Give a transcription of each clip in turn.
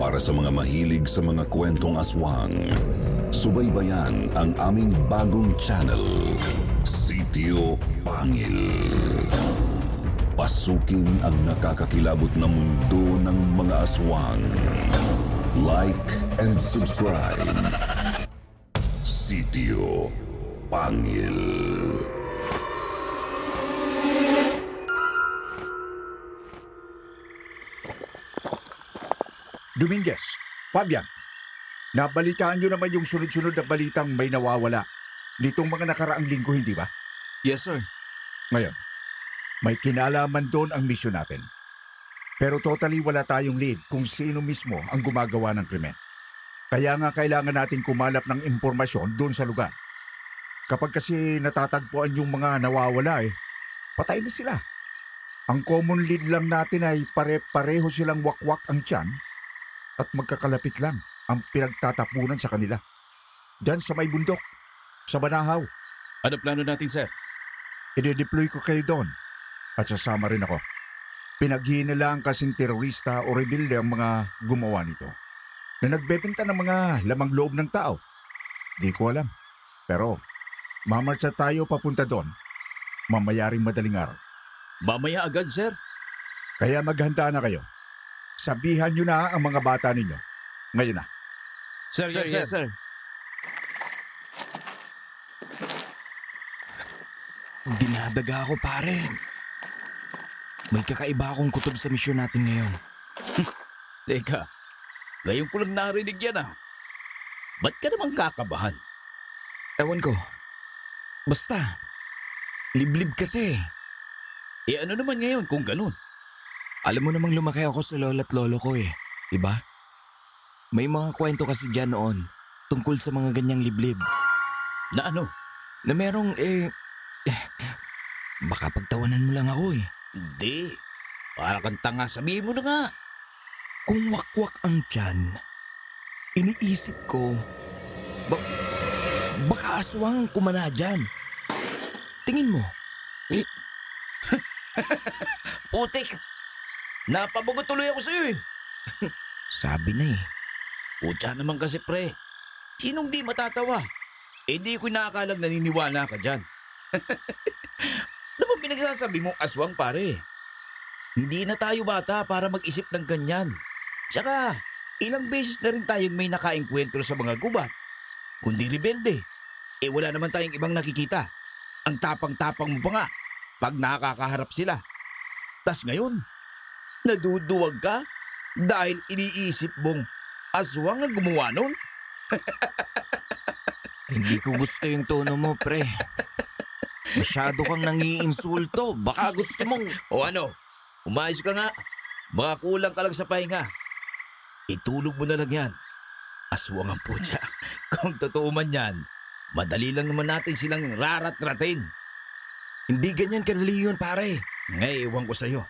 para sa mga mahilig sa mga kwentong aswang. Subaybayan ang aming bagong channel, Sitio Pangil. Pasukin ang nakakakilabot na mundo ng mga aswang. Like and subscribe. Sitio Pangil. Dominguez, Fabian, nabalitaan nyo naman yung sunod-sunod na balitang may nawawala nitong mga nakaraang linggo, hindi ba? Yes, sir. Ngayon, may kinalaman doon ang misyon natin. Pero totally wala tayong lead kung sino mismo ang gumagawa ng krimen. Kaya nga kailangan natin kumalap ng impormasyon doon sa lugar. Kapag kasi natatagpuan yung mga nawawala patay na sila. Ang common lead lang natin ay pare-pareho silang wakwak ang tiyan at magkakalapit lang ang pinagtatapunan sa kanila. Diyan sa may bundok, sa Banahaw. Ano plano natin, sir? I-deploy ko kayo doon at sasama rin ako. Pinaghihinalaan kasing terorista o rebelde ang mga gumawa nito na nagbebenta ng mga lamang loob ng tao. Di ko alam. Pero mamarcha tayo papunta doon mamaya ring madaling araw. Mamaya agad, sir. Kaya maghanda na kayo. Sabihan nyo na ang mga bata ninyo. Ngayon na. Sir, yes, sir. Dinadaga ako, pare. May kakaiba akong kutob sa misyon natin ngayon. Teka, ngayon ko lang narinig yan Ba't ka naman kakabahan? Ewan ko. Basta, liblib kasi. Ano naman ngayon kung ganun? Alam mo namang lumaki ako sa lola't lolo ko diba? May mga kwento kasi dyan noon tungkol sa mga ganyang liblib. Na ano? Na merong baka pagtawanan mo lang ako Hindi. Para kang tanga, sabihin mo na nga. Kung wakwak ang tiyan, iniisip ko, baka aswang kumana dyan. Tingin mo. Putik! Napabagot tuloy ako sa'yo Sabi na Putya naman kasi pre. Sinong di matatawa? Di ko nakakalang naniniwala ka dyan. Ano ba pinagsasabi mong aswang pare? Hindi na tayo bata para mag-isip ng ganyan. Tsaka, ilang beses na rin tayong may nakaengkwentro sa mga gubat. Kundi rebelde. Wala naman tayong ibang nakikita. Ang tapang-tapang mo pa nga pag nakakaharap sila. Tas ngayon, naduduwag ka dahil iniisip mong aswang ang gumawa nun? Hindi ko gusto yung tono mo, pre. Masyado kang nangiinsulto. Baka gusto mong... O ano, umayos ka nga. Baka kulang ka lang sa pahinga. Itulog mo na lang yan. Aswang ang putya. Kung totoo man yan, madali lang naman natin silang rarat-ratin. Hindi ganyan kadali yun, pare. Ewan ko sa'yo.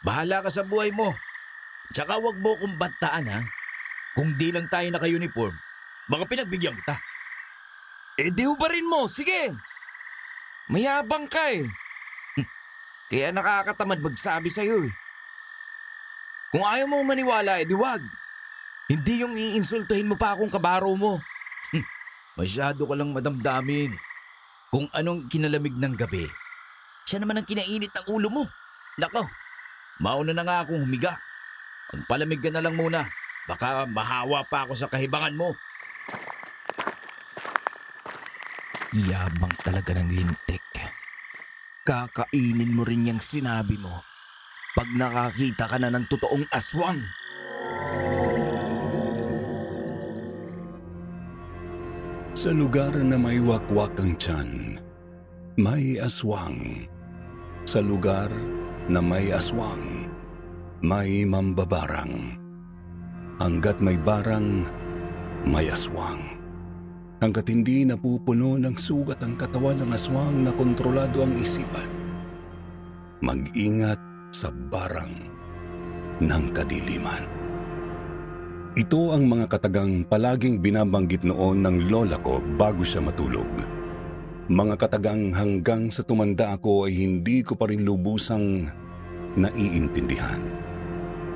Bahala ka sa buhay mo. Tsaka wag mo kong bantaan Kung di lang tayo naka-uniform, baka pinagbigyan kita. Di rin mo. Sige. Mayabang ka Kaya nakakatamad magsabi sa'yo Kung ayaw mo maniwala, di wag. Hindi yung iinsultuhin mo pa akong kabaro mo. Masyado ka lang madamdamin. Kung anong kinalamig ng gabi, siya naman ang kinainit ng ulo mo. Nako, mauna na nga akong humiga. Magpalamig ka na lang muna. Baka mahawa pa ako sa kahibangan mo. Yabang talaga ng lintik. Kakainin mo rin yung sinabi mo pag nakakita ka na ng totoong aswang. Sa lugar na may wakwak ang tiyan, may aswang. Sa lugar na may aswang, may mambabarang. Hanggat may barang, may aswang. Hanggat hindi napupuno ng sugat ang katawan ng aswang na kontrolado ang isipan, mag-ingat sa barang ng kadiliman. Ito ang mga katagang palaging binabanggit noon ng lola ko bago siya matulog. Mga katagang hanggang sa tumanda ako ay hindi ko pa rin lubusang naiintindihan.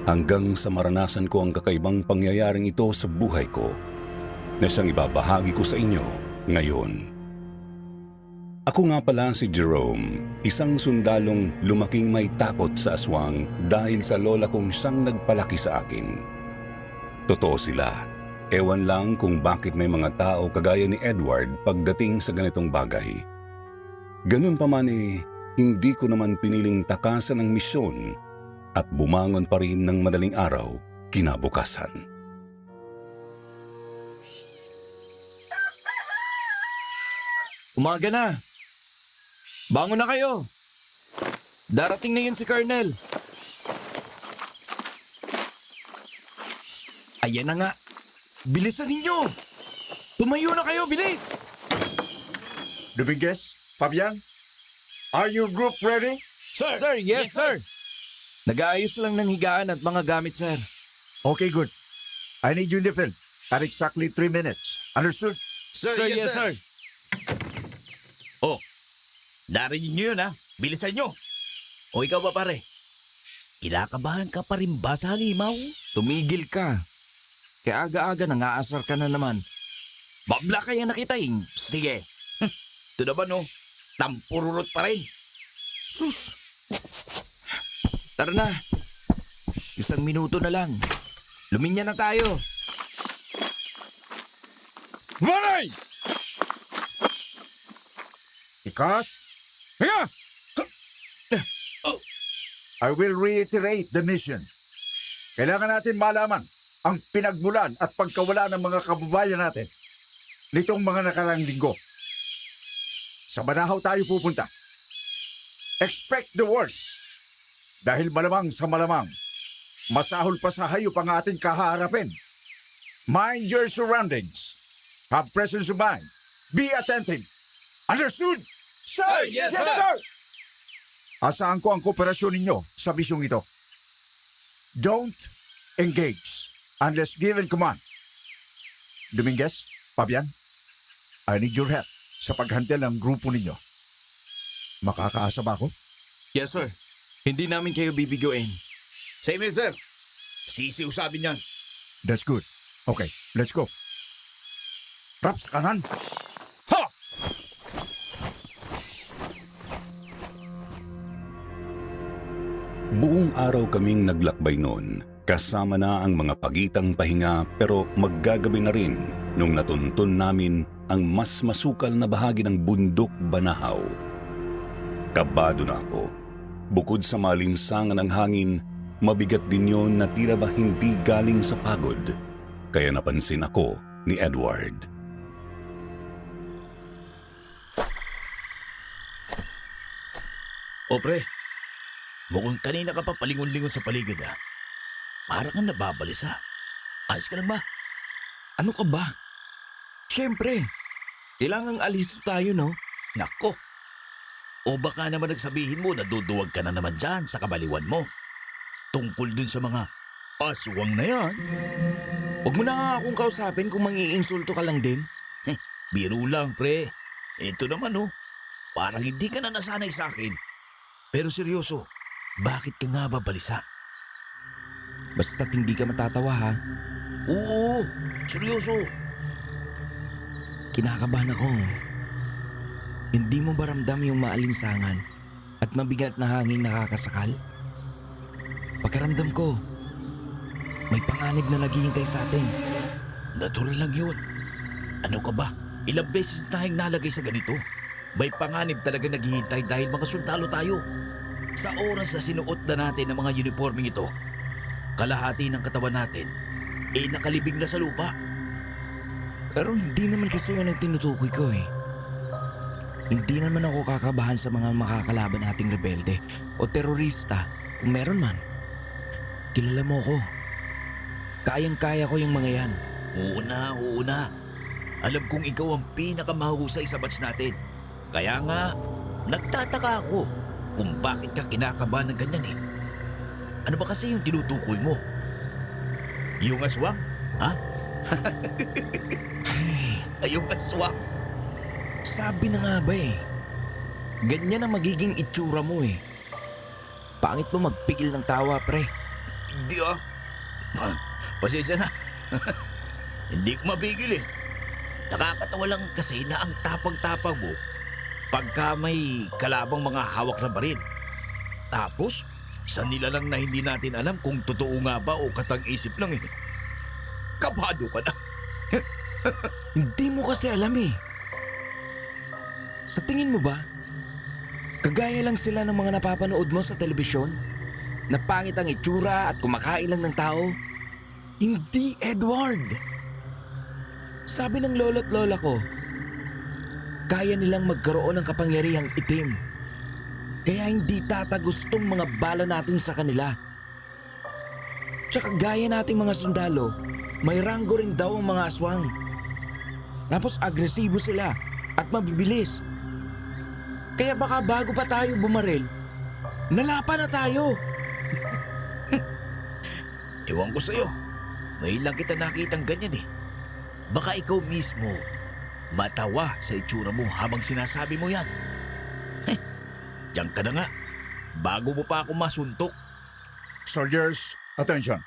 hanggang sa maranasan ko ang kakaibang pangyayaring ito sa buhay ko na siyang ibabahagi ko sa inyo ngayon. Ako nga pala si Jerome, isang sundalong lumaking may takot sa aswang dahil sa lola kong siyang nagpalaki sa akin. Totoo sila. Ewan lang kung bakit may mga tao kagaya ni Edward pagdating sa ganitong bagay. Ganun pa man hindi ko naman piniling takasan ang misyon at bumangon pa rin ng madaling araw kinabukasan. Umaga na. Bangon na kayo. Darating na yun si Colonel. Ayan na nga. Bilisan ninyo. Tumayo na kayo, bilis. Dominguez, Fabian, are your group ready? Sir, yes, sir. Nag-aayos lang ng higaan at mga gamit, sir. Okay, good. I need you in the field at exactly 3 minutes. Understood? Sir, yes, sir. Oh, narinig niyo yun, ha? Bilisan niyo. O ikaw ba, pare? Kinakabahan ka pa rin ba sa halimaw? Tumigil ka. Kaya aga-aga nangaasar ka na naman. Babla kaya nakita eh. Sige. Ito naman, no? Tampururot pa rin. Sus. Tara na. 1 minuto na lang. Luminya na tayo. Maray! Ikas? Hiya! I will reiterate the mission. Kailangan natin malaman ang pinagmulan at pagkawala ng mga kababayan natin nitong mga nakarang linggo. Sa Banahaw tayo pupunta. Expect the worst. Dahil malamang sa malamang, masahol pa sa hayop ang ating kaharapin. Mind your surroundings. Have presence of mind. Be attentive. Understood? Sir, yes, sir. Asahan ko ang kooperasyon ninyo sa misyong ito. Don't engage unless given command. Dominguez, Fabian, I need your help sa paghandle ng grupo ninyo. Makakaasa ba ako? Yes, sir. Hindi namin kayo bibiguin. Same here, sir. Sisiw sabi niyan. That's good. Okay, let's go. Rap sa kanan. Ha! Buong araw kaming naglakbay noon, kasama na ang mga pagitang pahinga pero maggagabi na rin nung natuntun namin ang mas masukal na bahagi ng bundok Banahaw. Kabado na ako. Bukod sa malinsangan ng hangin, mabigat din yon na tila ba hindi galing sa pagod. Kaya napansin ako ni Edward. O pre, mukhang kanina ka pa palingon-lingon sa paligid, ha? Para kang nababalisa. Ayos ka lang ba? Ano ka ba? Siyempre. Kailangang alis tayo, no? Nako. O baka naman nagsabihin mo na duduwag ka na naman dyan sa kabaliwan mo. Tungkol dun sa mga aswang na yan. Huwag mo na nga akong kausapin kung mangiinsulto ka lang din. Biro lang, pre. Ito naman, oh. Parang hindi ka na nasanay sa akin. Pero seryoso, bakit ka nga babalisa? Basta't hindi ka matatawa, ha? Oo, seryoso. Kinakabahan ako. Hindi mo ba ramdam yung maalinsangan at mabigat na hangin nakakasakal? Pakiramdam ko, may panganib na naghihintay sa atin. Natural lang yun. Ano ka ba? Ilang beses tayong nalagay sa ganito. May panganib talaga naghihintay dahil mga sundalo tayo. Sa oras na sinuot na natin ang mga uniforming ito, kalahati ng katawan natin, nakalibing na sa lupa. Pero hindi naman kasi yun ang tinutukoy ko eh. Hindi naman ako kakabahan sa mga makakalaban nating rebelde o terorista kung meron man. Kilala mo ko. Kayang-kaya ko yung mga yan. Oo na. Alam kong ikaw ang pinakamahusay sa batch natin. Kaya nga, nagtataka ako kung bakit ka kinakabahan ng ganyan eh. Ano ba kasi yung tinutukoy mo? Yung aswang? Ha? Ay, yung aswang. Sabi na nga ba eh. Ganyan ang magiging itsura mo eh. Pangit mo magpigil ng tawa, pre. Hindi ah. Pasensya na. Hindi ko mapigil eh. Nakakatawa lang kasi na ang tapang-tapang mo pagka may kalabang mga hawak na baril. Tapos, sa nila lang na hindi natin alam kung totoo nga ba o katang-isip lang eh. Kabado ka na. Hindi mo kasi alam eh. Sa tingin mo ba, kagaya lang sila ng mga napapanood mo sa telebisyon? Na pangit ang itsura at kumakain lang ng tao? Hindi, Edward! Sabi ng lolo't lola ko, kaya nilang magkaroon ng kapangyarihang itim. Kaya hindi tatagustong mga bala natin sa kanila. Tsaka gaya nating mga sundalo, may ranggo rin daw ang mga aswang. Tapos agresibo sila at mabibilis. Kaya baka bago pa tayo bumaril, nalapan na tayo. Ewan ko sa'yo. Ngayon lang kita nakitang ganyan eh. Baka ikaw mismo matawa sa itsura mo habang sinasabi mo yan. Diyan ka na nga. Bago mo pa ako masuntok. Soldiers, attention.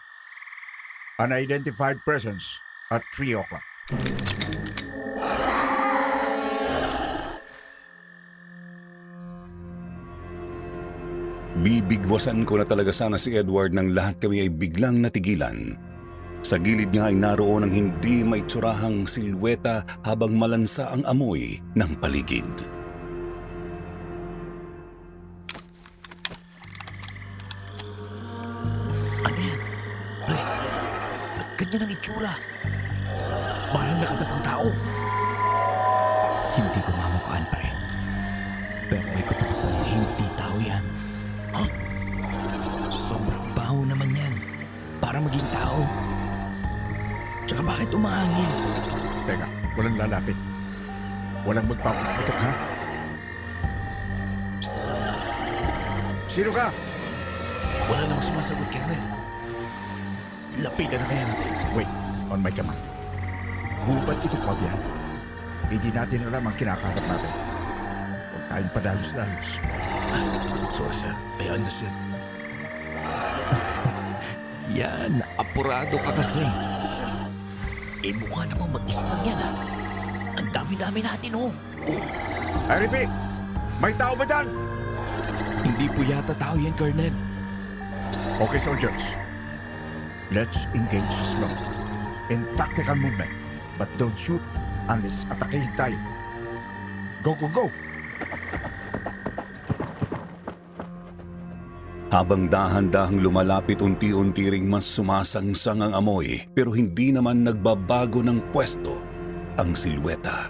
Unidentified persons at 3 o'clock. Bibigwasan ko na talaga sana si Edward nang lahat kami ay biglang natigilan. Sa gilid niya ay naroon ang hindi maitsurahang silweta habang malansa ang amoy ng paligid. Ano yan? Pre, ba't ganyan ang itsura? Parang nakatapang tao. Hindi ko mamukaan, pre. Pero may kapag kong hindi tao yan. Ha? Sobrang baho naman yan. Para maging tao. Tsaka bakit umahangin? Teka, walang lalapit. Walang magpapaputok, ha? Psst. Sino ka? Wala namang sumasagot, Kerner. Lapitan na kaya natin. Wait, on my command. Gubat ito, Fabian. Hindi natin alam ang kinakaharap natin. Huwag tayong padalos-dalos. Sorry, sir. I understand. Yan, apurado ka kasi. Eh, mukha namang mag-islang yan, ah. Ang dami-dami natin, oh. I repeat, may tao ba dyan? Hindi po yata tao yan, Colonel. Okay, soldiers. Let's engage slow. In tactical movement. But don't shoot unless atakehin tayo. Go, go, go! Habang dahan-dahang lumalapit, unti-unti ring mas sumasangsang ang amoy pero hindi naman nagbabago ng pwesto ang silweta.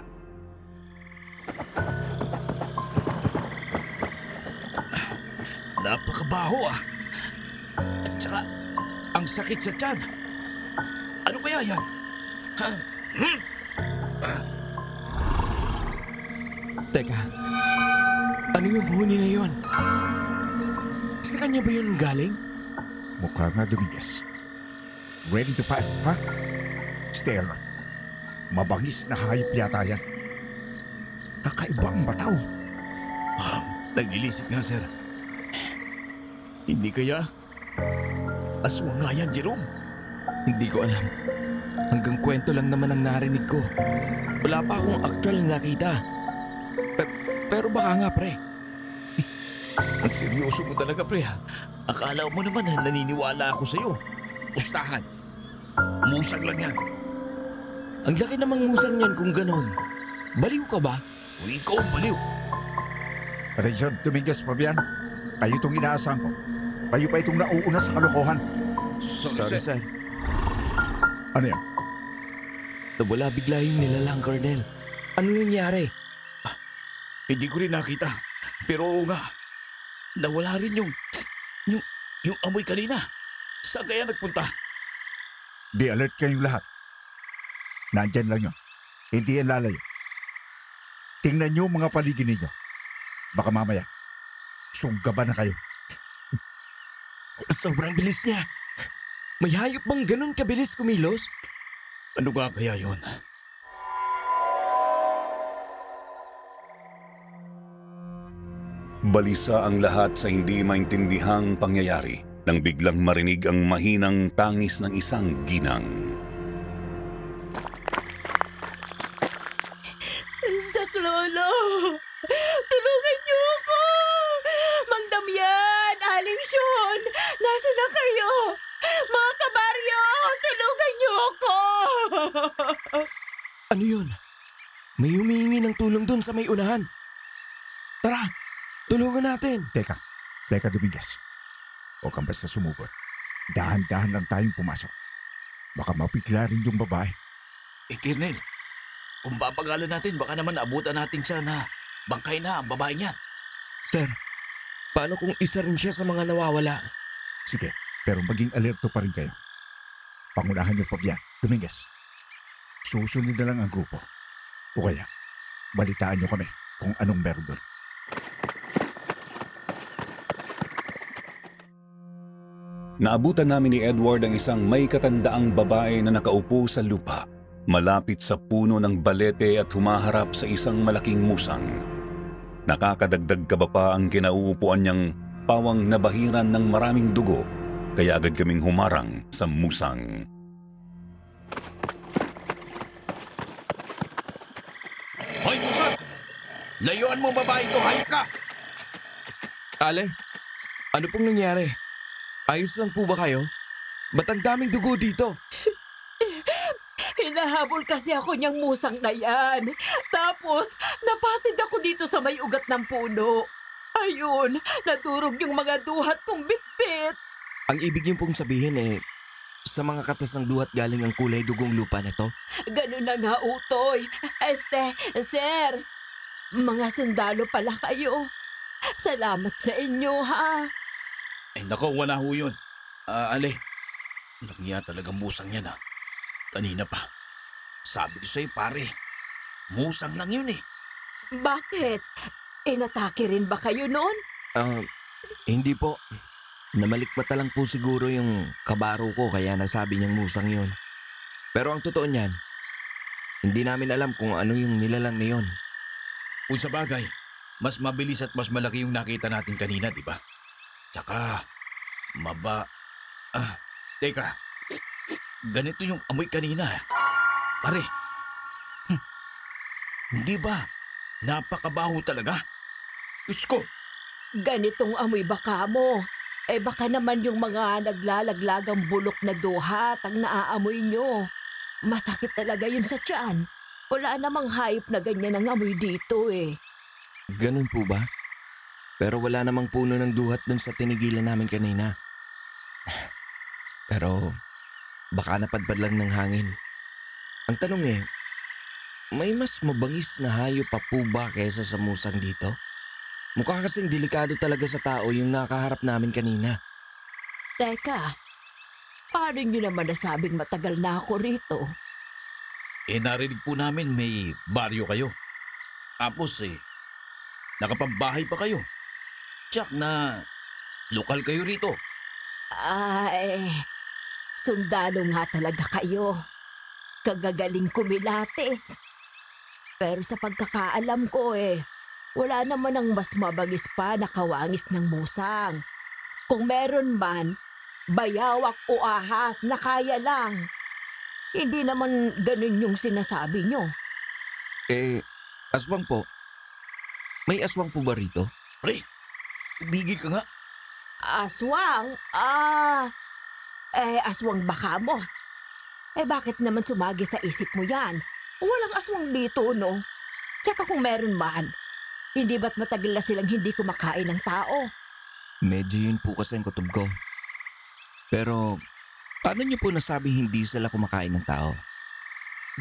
Napakabaho, ah. At saka, ang sakit sa tiyan. Ano kaya yan? Ha? Teka, ano yung huni na yun? Sa kanya ba yun galing? Mukha nga Dominguez. Ready to fight, ha? Stay alert. Mabangis na hayop yata yan. Kakaiba ang mataw. Naglilisik nga, sir. Hindi kaya? Aswang nga yan, Jerome. Hindi ko alam. Hanggang kwento lang naman ang narinig ko. Wala pa akong actual na nakita. Pero baka nga, pre. Ang seryoso mo talaga, pre. Akala mo naman na naniniwala ako sa'yo. Pustahan. Musang lang yan. Ang laki namang musang niyan kung ganon. Baliw ka ba? O ikaw ang baliw. Attention, Dominguez, Fabian. Kayo itong inaasahan ko. Kayo pa itong nauuna sa kalokohan. Sorry, sir. Ano yan? Nawala bigla yung nilalang, Colonel. Ano nangyari? Hindi ko rin nakita. Pero oo nga. Nawala rin yung amoy kanina. Saan kaya nagpunta? Be alert kayong lahat. Nandyan lang yun. Hindi yan lalayo. Tingnan nyo mga paligid ninyo. Baka mamaya, sunggaban na kayo. Sobrang bilis niya. May hayop bang ganun kabilis kumilos? Ano nga kaya yon? Balisa ang lahat sa hindi maintindihang pangyayari. nang biglang marinig ang mahinang tangis ng isang ginang. Saklolo! Tulungan niyo ako! Mang Damian! Aling Sean! Nasaan na kayo? Mga kabaryo! Tulungan niyo ako! Ano yun? May humihingi ng tulong dun sa may unahan. Tara, tulungan natin. Teka Dominguez. Huwag kang basta sumugod. Dahan-dahan lang tayong pumasok. Baka mapigla rin yung babae. Colonel, kung babagalan natin, baka naman abutan natin siya na bangkay na ang babae niyan. Sir, paano kung isa rin siya sa mga nawawala? Sige, pero maging alerto pa rin kayo. Pangunahan niyo, Fabian. Dominguez. Susunod na lang ang grupo. O kaya, balitaan niyo kami kung anong meron doon. Naabutan namin ni Edward ang isang may katandaang babae na nakaupo sa lupa, malapit sa puno ng balete at humaharap sa isang malaking musang. Nakakadagdag kaba pa ang kinauupuan niyang pawang nabahiran ng maraming dugo, kaya agad kaming humarang sa musang. Hoy, Musang! Layuan mo babae ko, hayop ka! Ale, ano pong nangyari? Ayos lang po ba kayo? Ba't ang daming dugo dito? Hinahabol kasi ako niyang musang na yan. Tapos, napatid ako dito sa may ugat ng puno. Ayun, nadurog yung mga duhat kong bitbit. Ang ibig niyo pong sabihin sa mga katas ng duhat galing ang kulay dugong lupa na to? Ganun na nga, Utoy. Sir, mga sundalo pala kayo. Salamat sa inyo, ha? Ay nako, wala ho yun. Ale, nagya talagang musang yan Kanina pa. Sabi ko sa'yo pare, musang lang yun Bakit? Inatake rin ba kayo noon? Hindi po. Namalikmata lang po siguro yung kabaro ko kaya nasabi niyang musang yun. Pero ang totoo niyan, hindi namin alam kung ano yung nilalang na yun. Kung sa bagay, mas mabilis at mas malaki yung nakita natin kanina, di ba? Tsaka, teka, ganito yung amoy kanina. Pare, hindi ba? Napakabaho talaga. Diyos ko, Ganitong amoy baka mo. Baka naman yung mga naglalaglagang bulok na duhat ang naaamoy nyo. Masakit talaga yun sa tiyan. Wala namang hayop na ganyan ang amoy dito Ganun po ba? Pero wala namang puno ng duhat dun sa tinigilan namin kanina. Pero baka napadpad lang ng hangin. Ang tanong may mas mabangis na hayop pa po ba kaysa sa musang dito? Mukha kasing delikado talaga sa tao yung nakaharap namin kanina. Teka, paano nyo naman nasabing matagal na ako rito? narinig po namin may baryo kayo. Tapos nakapambahay pa kayo. Tsak na lokal kayo rito. Ay, sundalo nga talaga kayo. Kagagaling kumilates. Pero sa pagkakaalam ko wala naman ang mas mabagis pa na kawangis ng musang. Kung meron man, bayawak o ahas na kaya lang. Hindi naman ganun yung sinasabi nyo. Aswang po. May aswang po ba rito? Pre, bigil ka nga. Aswang? Aswang baka mo. Bakit naman sumagi sa isip mo yan? Walang aswang dito, no? Tsaka kung meron man, hindi ba't matagal na silang hindi kumakain ng tao? Medyo yun po kasi ang kutob ko. Pero paano niyo po nasabing hindi sila kumakain ng tao?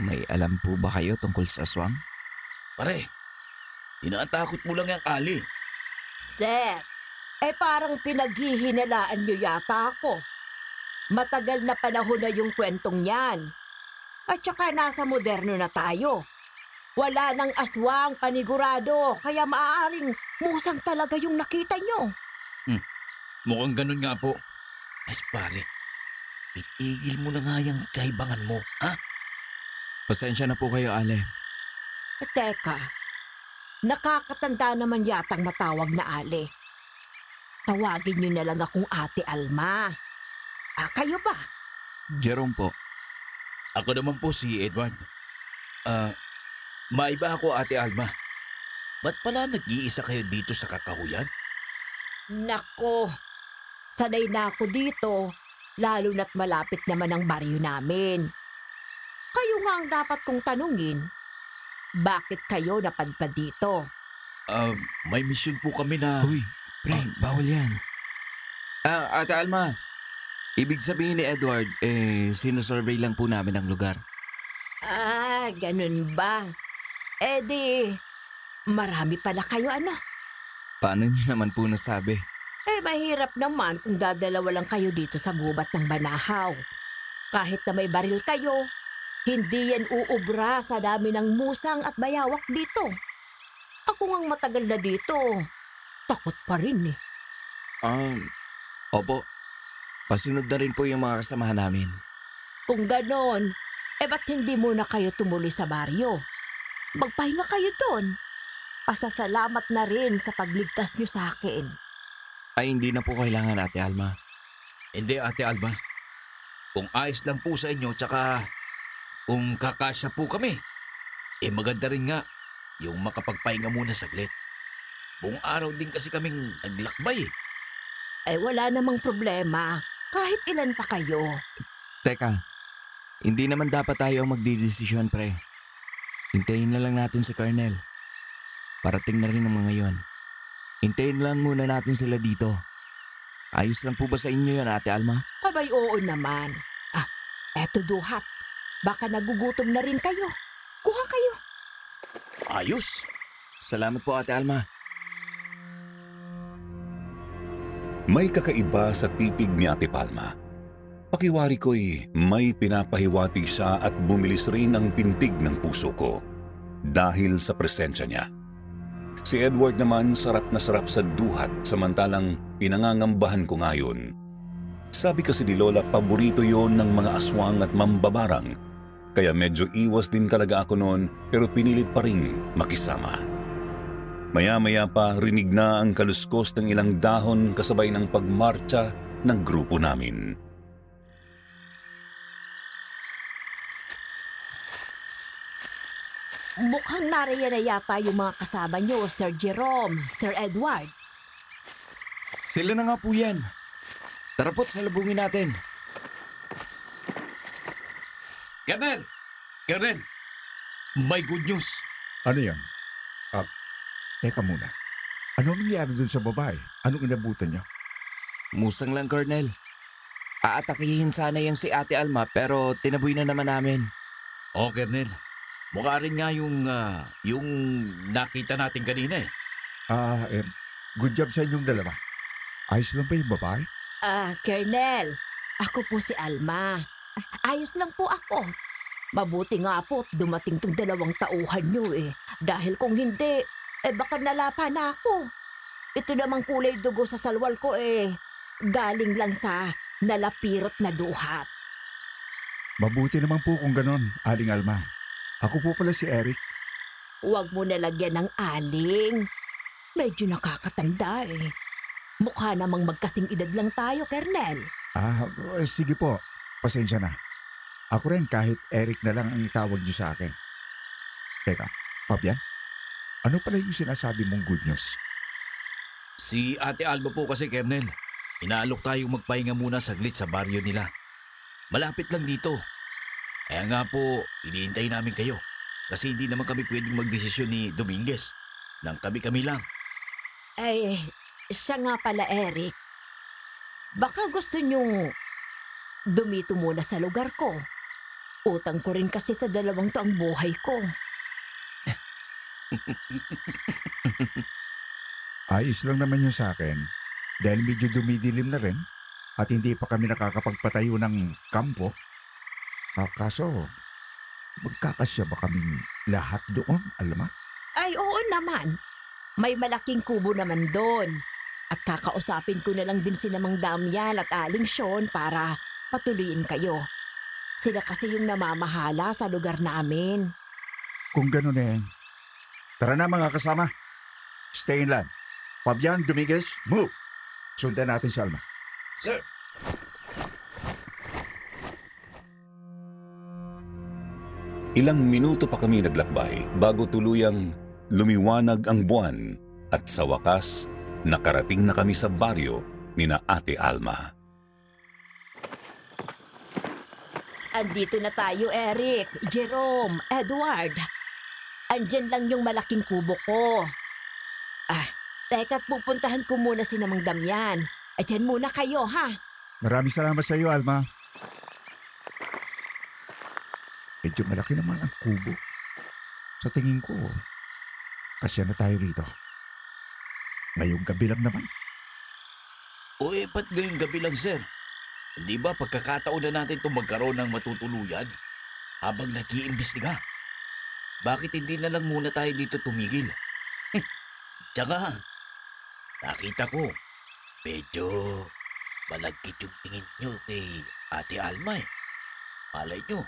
May alam po ba kayo tungkol sa aswang? Pare, inatakot mo lang yung ali. Sir, parang pinaghihinalaan niyo yata ako. Matagal na panahon na yung kwentong yan. At saka nasa moderno na tayo. Wala nang aswang panigurado, kaya maaaring musang talaga yung nakita nyo. Mukhang ganun nga po. Mas pare, itigil mo na nga yung kaibangan mo, ha? Pasensya na po kayo, Ale. Teka, nakakatanda naman yatang matawag na Ali. tawagin niyo na lang akong Ate Alma. Kayo ba? Jerome po. Ako naman po si Edward. Maiba ako, Ate Alma. Ba't pala nag-iisa kayo dito sa kakahuyan? Nako, sanay na ako dito, lalo na't malapit naman ang baryo namin. Kayo nga ang dapat kong tanungin. Bakit kayo napadpad dito? May mission po kami na... Uy, pre, bawal yan. Ate Alma, ibig sabihin ni Edward, sinusurvey lang po namin ang lugar. Ganun ba? Di, marami pala kayo ano? Paano niyo naman po nasabi? Mahirap naman kung dadalawa lang kayo dito sa gubat ng Banahaw. Kahit na may baril kayo, hindi yan uubra sa dami ng musang at bayawak dito. Ako ngang matagal na dito. Takot pa rin eh. Opo. Pasunod na rin po yung mga kasamahan namin. Kung ganon, ba't hindi muna kayo tumuloy sa baryo? Magpahinga kayo doon. Pasasalamat na rin sa pagligtas niyo sa akin. Ay, hindi na po kailangan, Ate Alma. Hindi, Ate Alma. Kung ayos lang po sa inyo, tsaka kung kakasya po kami, maganda rin nga yung makapagpahinga muna saglit. Buong araw din kasi kaming naglakbay. Wala namang problema. Kahit ilan pa kayo. Teka, hindi naman dapat tayo ang magdidesisyon, pre. Hintayin na lang natin si Colonel. Parating na rin ang mga yon. Hintayin lang muna natin sila dito. Ayos lang po ba sa inyo yan, Ate Alma? Abay, oo naman. Eto duhat. Baka nagugutom na rin kayo. Kuha kayo. Ayos! Salamat po, Ate Alma. May kakaiba sa titig ni Ate Palma. Pakiwari ko'y may pinapahiwatig siya at bumilis rin ang pintig ng puso ko dahil sa presensya niya. Si Edward naman sarap na sarap sa duhat samantalang pinangangambahan ko ngayon. Sabi kasi ni Lola paborito yon ng mga aswang at mambabarang kaya medyo iwas din talaga ako noon pero pinilit pa rin makisama. Maya-maya pa rinig na ang kaluskos ng ilang dahon kasabay ng pagmarcha ng grupo namin. Mukhang nariyan na yata yung mga kasama nyo, Sir Jerome, Sir Edward. Sila na nga po yan. Tara po't salubungin natin. Colonel! Colonel! May good news. Ano yan? Teka muna. Ano nangyari dun sa babae? Anong inabutan niya? Musang lang, Colonel. Aatakihin sana yung si Ate Alma pero tinaboy na naman namin. Colonel. Mukha rin nga yung nakita natin kanina eh. Good job sa inyong dalawa. Ayos lang ba yung babae? Colonel, ako po si Alma. Ayos lang po ako. Mabuti nga po at dumating tong 2 tauhan nyo eh. Dahil kung hindi, baka nalapa na ako. Ito namang kulay dugo sa salwal ko galing lang sa nalapirot na duhat. Mabuti naman po kung ganon, Aling Alma. Ako po pala si Eric. Huwag mo nalagyan ng aling. Medyo nakakatanda eh. Mukha namang magkasing edad lang tayo, Colonel. Sige po. Pasensya na. Ako rin kahit Eric na lang ang itawag niyo sa akin. Teka, Fabian? Ano pala yung sinasabi mong good news? Si Ate Alba po kasi, Colonel. Inaalok tayong magpahinga muna saglit sa baryo nila. Malapit lang dito. Kaya nga po, iniintay namin kayo. Kasi hindi naman kami pwedeng magdesisyon ni Dominguez. Nang kami-kami lang. Siya nga pala, Eric. Baka gusto niyong dumito muna sa lugar ko. Utang ko rin kasi sa 2 to ang buhay ko. Ayos lang naman yun sa akin. Dahil medyo dumidilim na rin at hindi pa kami nakakapagpatayo ng kampo. Kaso, magkakasya ba kaming lahat doon, Alma? Ay, oo naman. May malaking kubo naman doon. At kakausapin ko na lang din si Mang Damian at Aling Sean para patuloyin kayo. Sila kasi yung namamahala sa lugar namin. Kung gano'n tara na mga kasama. Stay in line. Fabian, Dominguez, move! Sundan natin si Alma. Sir, Ilang minuto pa kami naglakbay bago tuluyang lumiwanag ang buwan at sa wakas, nakarating na kami sa baryo ni na Ate Alma. Andito na tayo, Eric, Jerome, Edward. Andyan lang yung malaking kubo ko. Teka't pupuntahan ko muna si Namang Damian. Andyan muna kayo, ha? Maraming salamat sa iyo, Alma. Medyo malaki naman ang kubo. Sa tingin ko, kasya na tayo rito. Ngayong gabi lang naman. ba't ngayong gabi lang, sir? Hindi ba pagkakataon na natin itong magkaroon ng matutuluyan habang nag-iimbestiga? Bakit hindi na lang muna tayo dito tumigil? Tsaka, nakita ko, medyo malagkit yung tingin nyo kay Ate Alma eh. Malay nyo,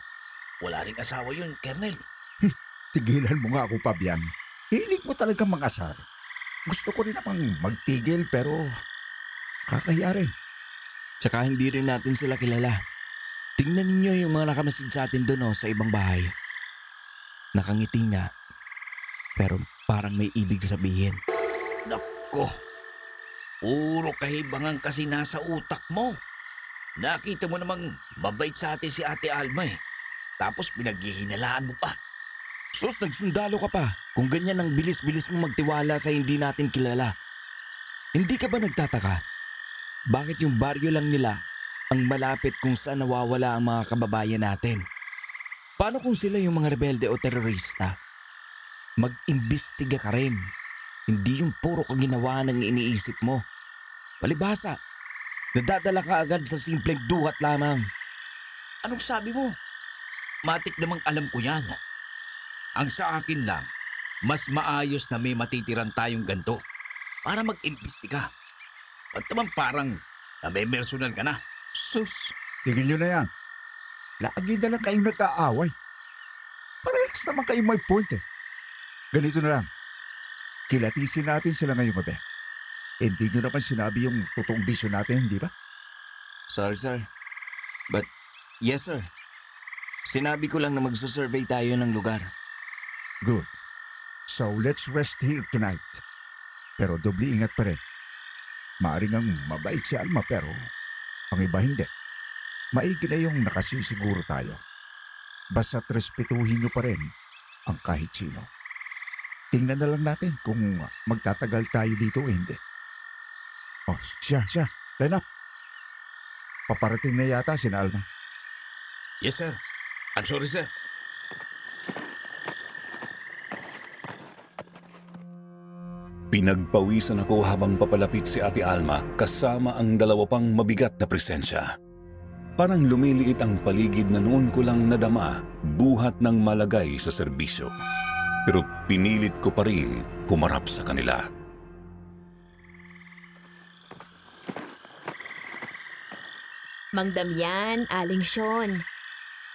wala ring asawa yun, Kernel. Tigilan mo nga ako, Pabian. Hilig mo talaga mang-asar. Gusto ko rin namang magtigil pero kakahiya rin. Tsaka hindi rin natin sila kilala. Tingnan ninyo yung mga nakamasid sa atin doon sa ibang bahay. Nakangiti nga, pero parang may ibig sabihin. Nako, puro kahibangan kasi nasa utak mo. Nakita mo namang mabait sa atin si Ate Alma eh. Tapos pinaghihinalaan mo pa. Sus, nagsundalo ka pa. Kung ganyan ang bilis-bilis mo magtiwala sa hindi natin kilala. Hindi ka ba nagtataka? Bakit yung baryo lang nila ang malapit kung saan nawawala ang mga kababayan natin? Paano kung sila yung mga rebelde o terorista? Mag-imbestiga ka rin. Hindi yung puro kaginawa ng iniisip mo. Palibhasa, nadadala ka agad sa simpleng duhat lamang. Anong sabi mo? Matik namang alam ko yan. Ang sa akin lang, mas maayos na may matitiran tayong ganto para mag-imbestiga. At naman parang namemersonan ka na. Sus, Tigil nyo na yan. Lagi na lang kayong nag-aaway. Parehas naman kayo may point eh. Ganito na lang. Kilatisin natin sila ngayong gabi. Hindi nyo naman sinabi yung totoong bisyo natin, di ba? sorry sir. But, yes sir. Sinabi ko lang na magsusurvey tayo ng lugar. Good. So let's rest here tonight. Pero doble ingat pa rin. Maaring ang mabait si Alma pero ang iba hindi. Maigi na yung nakasisiguro tayo. Basta't respetuhin nyo pa rin ang kahit sino. Tingnan na lang natin kung magtatagal tayo dito o hindi. Oh, siya. Line up. Paparating na yata si Alma. Yes, sir. I'm sorry, sir. Pinagpawisan ako habang papalapit si Ate Alma kasama ang dalawa pang mabigat na presensya. Parang lumiliit ang paligid na noon ko lang nadama buhat ng malagay sa serbisyo. Pero pinilit ko pa rin humarap sa kanila. Mang Damian, Aling Sean.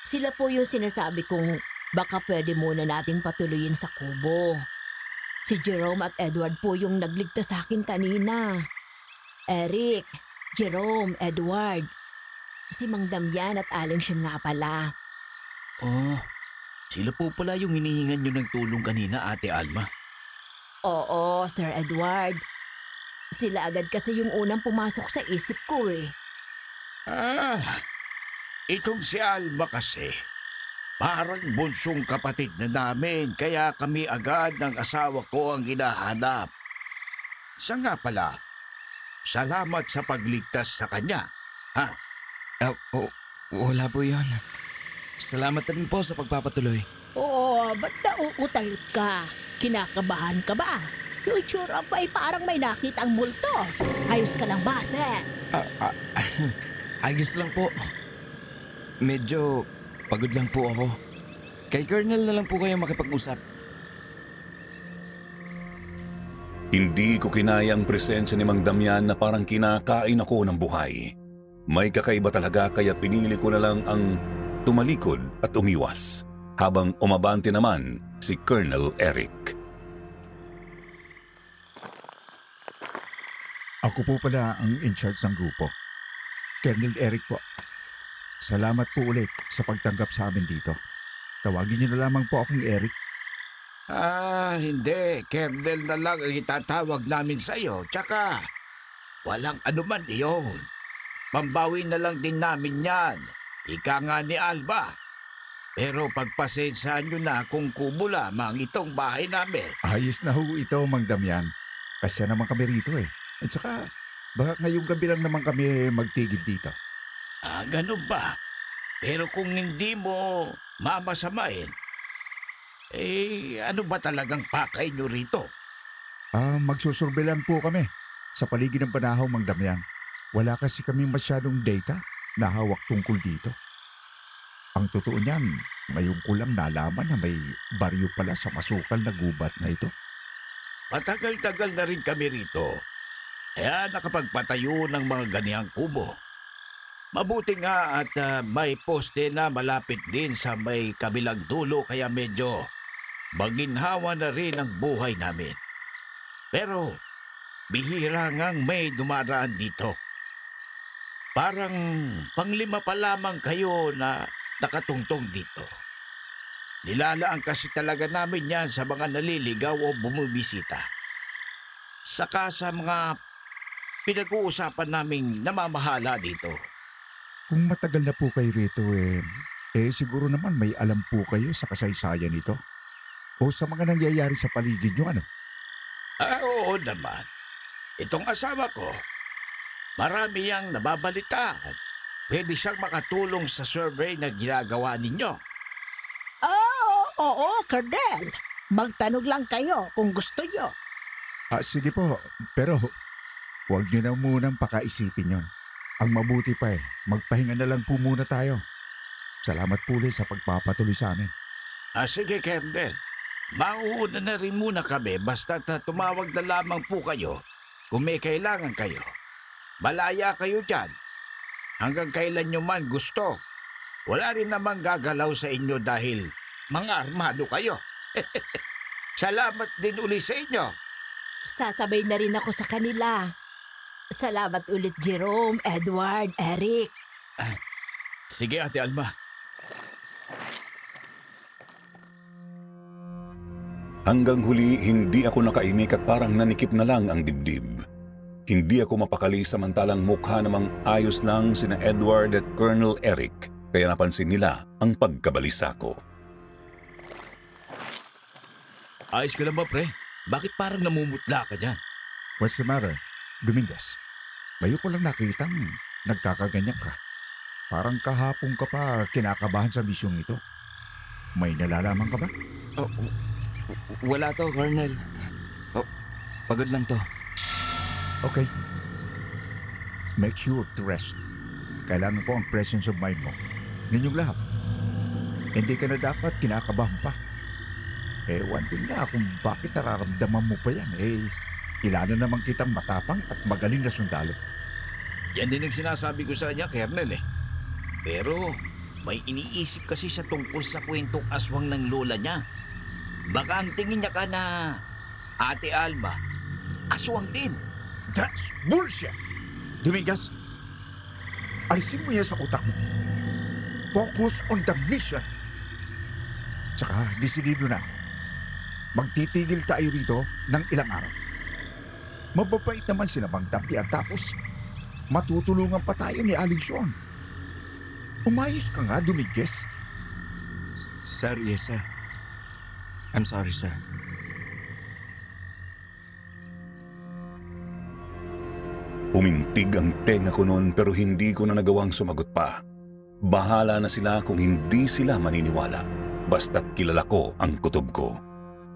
Sila po yung sinasabi kong baka pwede muna nating patuloyin sa kubo. Si Jerome at Edward po yung nagligtas sa akin kanina. Eric, Jerome, Edward. Si Mang Damian at Aling Sean nga pala. Oh, sila po pala yung hinihingan nyo ng tulong kanina, Ate Alma. Oo, Sir Edward. Sila agad kasi yung unang pumasok sa isip ko eh. Itong si Alma kasi, parang bunsong kapatid na namin, kaya kami agad ng asawa ko ang hinahanap. Siya nga pala, salamat sa pagligtas sa kanya. Ha? Wala po yun. Salamat na rin po sa pagpapatuloy. Oo, ba't nauutal ka? Kinakabahan ka ba? Yung itsura pa ay parang may nakita ang multo. Ayos ka lang ba, sir? Ayos lang po. Medyo pagod lang po ako. Kay Colonel na lang po kayo makipag-usap. Hindi ko kinaya ang presensya ni Mang Damian na parang kinakain ako ng buhay. May kakaiba talaga kaya pinili ko na lang ang tumalikod at umiwas. Habang umabante naman si Colonel Eric. Ako po pala ang in-charge ng grupo. Colonel Eric po. Salamat po ulit sa pagtanggap sa amin dito. Tawagin niyo na lamang po akong Eric. Hindi. Kernel na lang ang itatawag namin sa'yo. Tsaka, walang anuman iyon. Pambawi na lang din namin yan. Ika nga ni Alba. Pero pagpasensyahan nyo na kung kubo lamang itong bahay namin. Ayos na ho ito, Mang Damian. Kasya naman kami rito eh. At saka, baka ngayong gabi lang naman kami magtigil dito. Ganun ba? Pero kung hindi mo mamasamain, ano ba talagang pakay nyo rito? Magsusurvey lang po kami sa paligid ng Banahaw, Mang Damian. Wala kasi kami masyadong data na hawak tungkol dito. Ang totoo niyan, ngayon ko lang nalaman na may baryo pala sa masukal na gubat na ito. Matagal-tagal na rin kami rito. Kaya nakapagpatayo ng mga ganiyang kubo. Mabuti nga at may poste na malapit din sa may kabilang dulo kaya medyo maginhawa na rin ang buhay namin. Pero bihira ngang may dumaraan dito. Parang panglima pa lamang kayo na nakatungtong dito. Nilalaan kasi talaga namin yan sa mga naliligaw o bumibisita. Saka sa mga pinag-uusapan naming namamahala dito. Kung matagal na po kayo rito siguro naman may alam po kayo sa kasaysayan nito. O sa mga nangyayari sa paligid nyo, ano? Oo naman. Itong asawa ko, marami yang nababalitaan. Pwede siyang makatulong sa survey na ginagawa ninyo. Oo, Colonel. Magtanong lang kayo kung gusto nyo. Sige po, pero huwag nyo na munang pakaisipin yon. Ang mabuti pa magpahinga na lang po muna tayo. Salamat po ulit sa pagpapatuloy sa amin. Sige, Colonel. Mauuna na rin muna kami basta tumawag na lamang po kayo kung may kailangan kayo. Malaya kayo dyan. Hanggang kailan nyo man gusto. Wala rin namang gagalaw sa inyo dahil mga armado kayo. Salamat din uli sa inyo. Sasabay na rin ako sa kanila. Salamat ulit Jerome, Edward, Eric. Sige, Ate Alma. Hanggang huli, hindi ako nakaimik at parang nanikip na lang ang dibdib. Hindi ako mapakali samantalang mukha namang ayos lang sina Edward at Colonel Eric, kaya napansin nila ang pagkabalisa ko. Ayos ka lang ba, pre? Bakit parang namumutla ka dyan? What's the matter, Dominguez? Ngayon ko lang nakitang nagkakaganyan ka. Parang kahapon ka pa kinakabahan sa misyong ito. May nalalaman ka ba? Wala to, Colonel. Pagod lang to. Okay. Make sure to rest. Kailangan ko ang presence of mind mo. Ninyong lahat. Hindi ka na dapat kinakabahan pa. Ewan din nga kung bakit nararamdaman mo pa yan. Kilala naman kitang matapang at magaling na sundalo. Yan din ang sinasabi ko sa kanya, Colonel. Pero may iniisip kasi siya tungkol sa kwentong aswang ng lola niya. Baka ang tingin niya ka na Ate Alma, aswang din. That's bullshit! Dominguez, alisin mo yan sa utak mo. Focus on the mission. Tsaka, desidido na ako. Magtitigil tayo rito ng ilang araw. Mababait naman si Mang Damian tapos matutulungan pa tayo ni Aling Sean. Umayos ka nga, Dominguez. Sir, yes, sir. I'm sorry, sir. Umintig ang tenga ko noon pero hindi ko na nagawang sumagot pa. Bahala na sila kung hindi sila maniniwala. Basta't kilala ko ang kutob ko.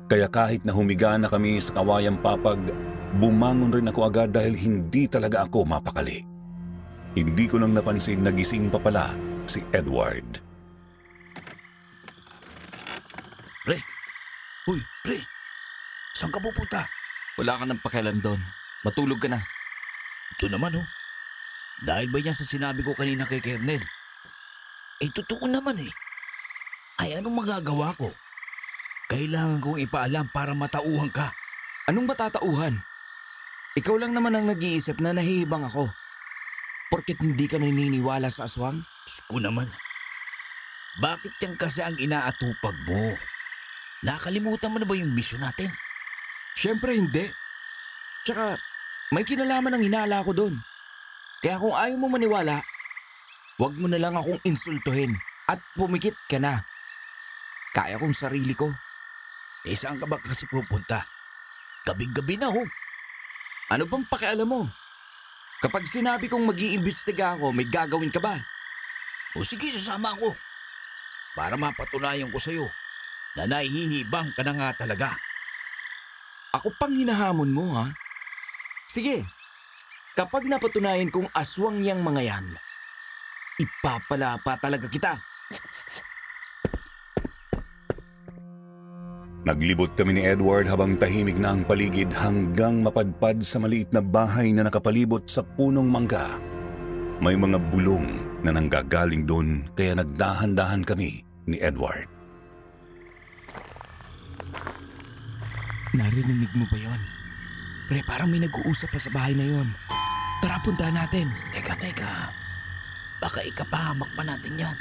Kaya kahit na humiga na kami sa kawayang papag, bumangon rin ako agad dahil hindi talaga ako mapakali. Hindi ko nang napansin na gising pa pala si Edward. Pre! Uy, pre! Saan ka pupunta? Wala ka ng pakialam doon. Matulog ka na. Ito naman, Dahil ba yan sa sinabi ko kanina kay Kernel? Totoo naman Ay, anong magagawa ko? Kailangan kong ipaalam para matauhan ka. Anong matatauhan? Ikaw lang naman ang nag-iisip na nahihibang ako. Porket hindi ka naniniwala sa aswang? Diyos ko naman. Bakit yan kasi ang inaatupag mo? Nakalimutan mo na ba yung mission natin? Siyempre hindi. Tsaka, may kinalaman ang hinala ko doon. Kaya kung ayaw mo maniwala, huwag mo na lang akong insultuhin at pumikit ka na. Kaya kong sarili ko. Eh, saan ka ba kasi pupunta? Gabing-gabi na ho. Ano bang pakialam mo? Kapag sinabi kong mag-iimbestiga ako, may gagawin ka ba? O sige, sasama ako. Para mapatunayan ko sa'yo na nahihibang ka na nga talaga. Ako pang hinahamon mo, ha? Sige, kapag napatunayan kong aswang yang mga yan, ipapalapa talaga kita. Naglibot kami ni Edward habang tahimik na ang paligid hanggang mapadpad sa maliit na bahay na nakapalibot sa punong mangga. May mga bulong na nanggagaling doon kaya nagdahan-dahan kami ni Edward. Narinig mo ba yon? Pre, parang may nag-uusap pa sa bahay na yon. Tara, punta natin. Teka. Baka ikapahamak pa natin yan.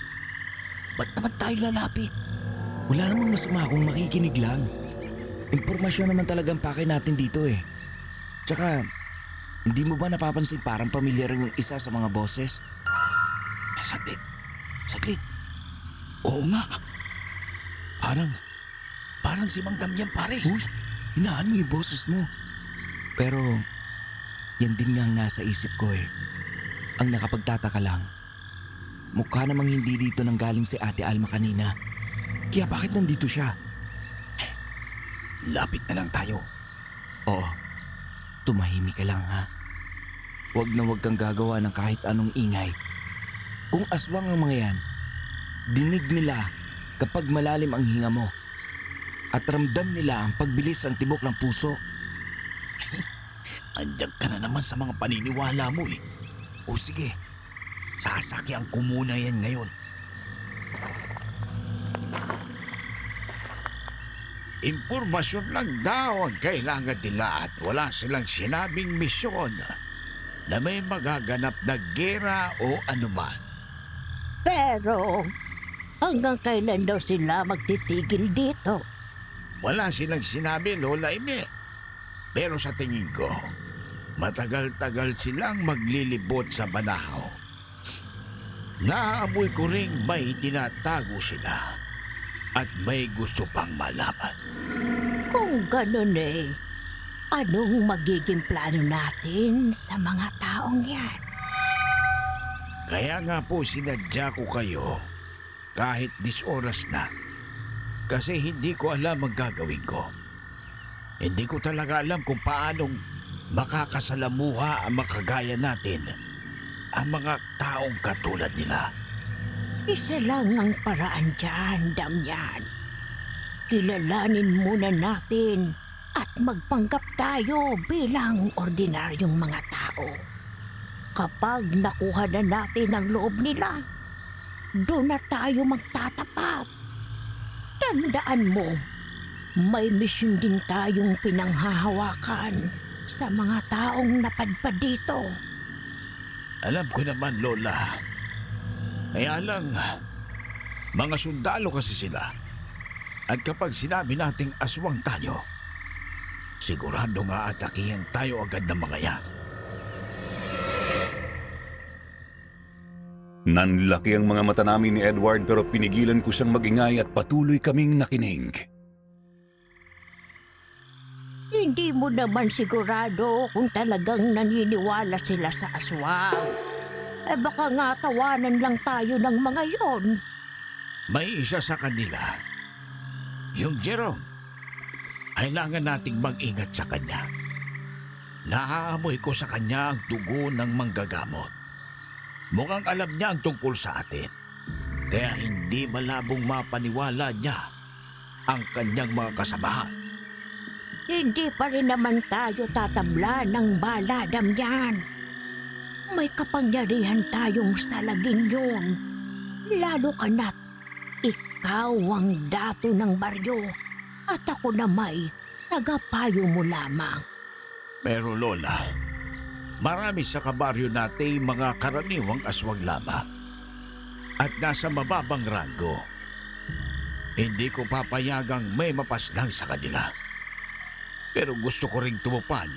Ba't naman tayo lalapit? Wala namang masama kung makikinig lang. Impormasyon naman talagang pake natin dito eh. Tsaka, hindi mo ba napapansin parang pamilyar yung isa sa mga boses? Saglit. Oo nga. Parang si Mang Damian, pare. Uy, hinaan mo yung boses mo. Pero, yan din nga ang nasa isip ko eh. Ang nakapagtataka lang, mukha namang hindi dito nanggaling si Ate Alma kanina. Kaya bakit nandito siya? Lapit na lang tayo. Oo, tumahimik ka lang ha. Huwag na huwag kang gagawa ng kahit anong ingay. Kung aswang ang mga yan, dinig nila kapag malalim ang hinga mo. At ramdam nila ang pagbilis ng tibok ng puso. Andiyan ka na naman sa mga paniniwala mo eh. O sige, sasakyan ko muna yan ngayon. Impormasyon lang daw ang kailangan nila at wala silang sinabing misyon na may magaganap na gera o anuman. Pero, hanggang kailan daw sila magtitigil dito? Wala silang sinabi, Lola Ime. Pero sa tingin ko, matagal-tagal silang maglilibot sa Banahaw. Naaamoy ko ring may tinatago sila at may gusto pang malaman. Kung ganun eh, anong magiging plano natin sa mga taong yan? Kaya nga po sinadya ko kayo kahit 10 oras na. Kasi hindi ko alam ang gagawin ko. Hindi ko talaga alam kung paanong makakasalamuha ang makagaya natin ang mga taong katulad nila. Isa lang ang paraan dyan, Damian. Kilalanin muna natin at magpanggap tayo bilang ordinaryong mga tao. Kapag nakuha na natin ang loob nila, doon na tayo magtatapat. Tandaan mo, may misyon din tayong pinanghahawakan sa mga taong napadpad dito. Alam ko naman, Lola. Kaya lang, mga sundalo kasi sila. At kapag sinabi nating aswang tayo, sigurado nga atakihan tayo agad ng mga yan. Nanlaki ang mga mata namin ni Edward pero pinigilan ko siyang magingay at patuloy kaming nakinig. Hindi mo naman sigurado kung talagang naniniwala sila sa aswang. Eh baka nga tawanan lang tayo ng mga yon. May isa sa kanila, yung Jerome. Kailangan nating mag-ingat sa kanya. Naaamoy ko sa kanya ang dugo ng manggagamot. Mukhang alam niya ang tungkol sa atin. Kaya hindi malabong mapaniwala niya ang kanyang mga kasamahan. Hindi pa rin naman tayo tatabla ng bala, Damian. May kapangyarihan tayong salagin yun. Lalo ka na't ikaw ang dato ng baryo at ako na may tagapayo mo lamang. Pero Lola, marami sa kabaryo natin mga karaniwang aswang lamang. At nasa mababang ranggo. Hindi ko papayagang may mapaslang sa kanila. Pero gusto ko ring tumupad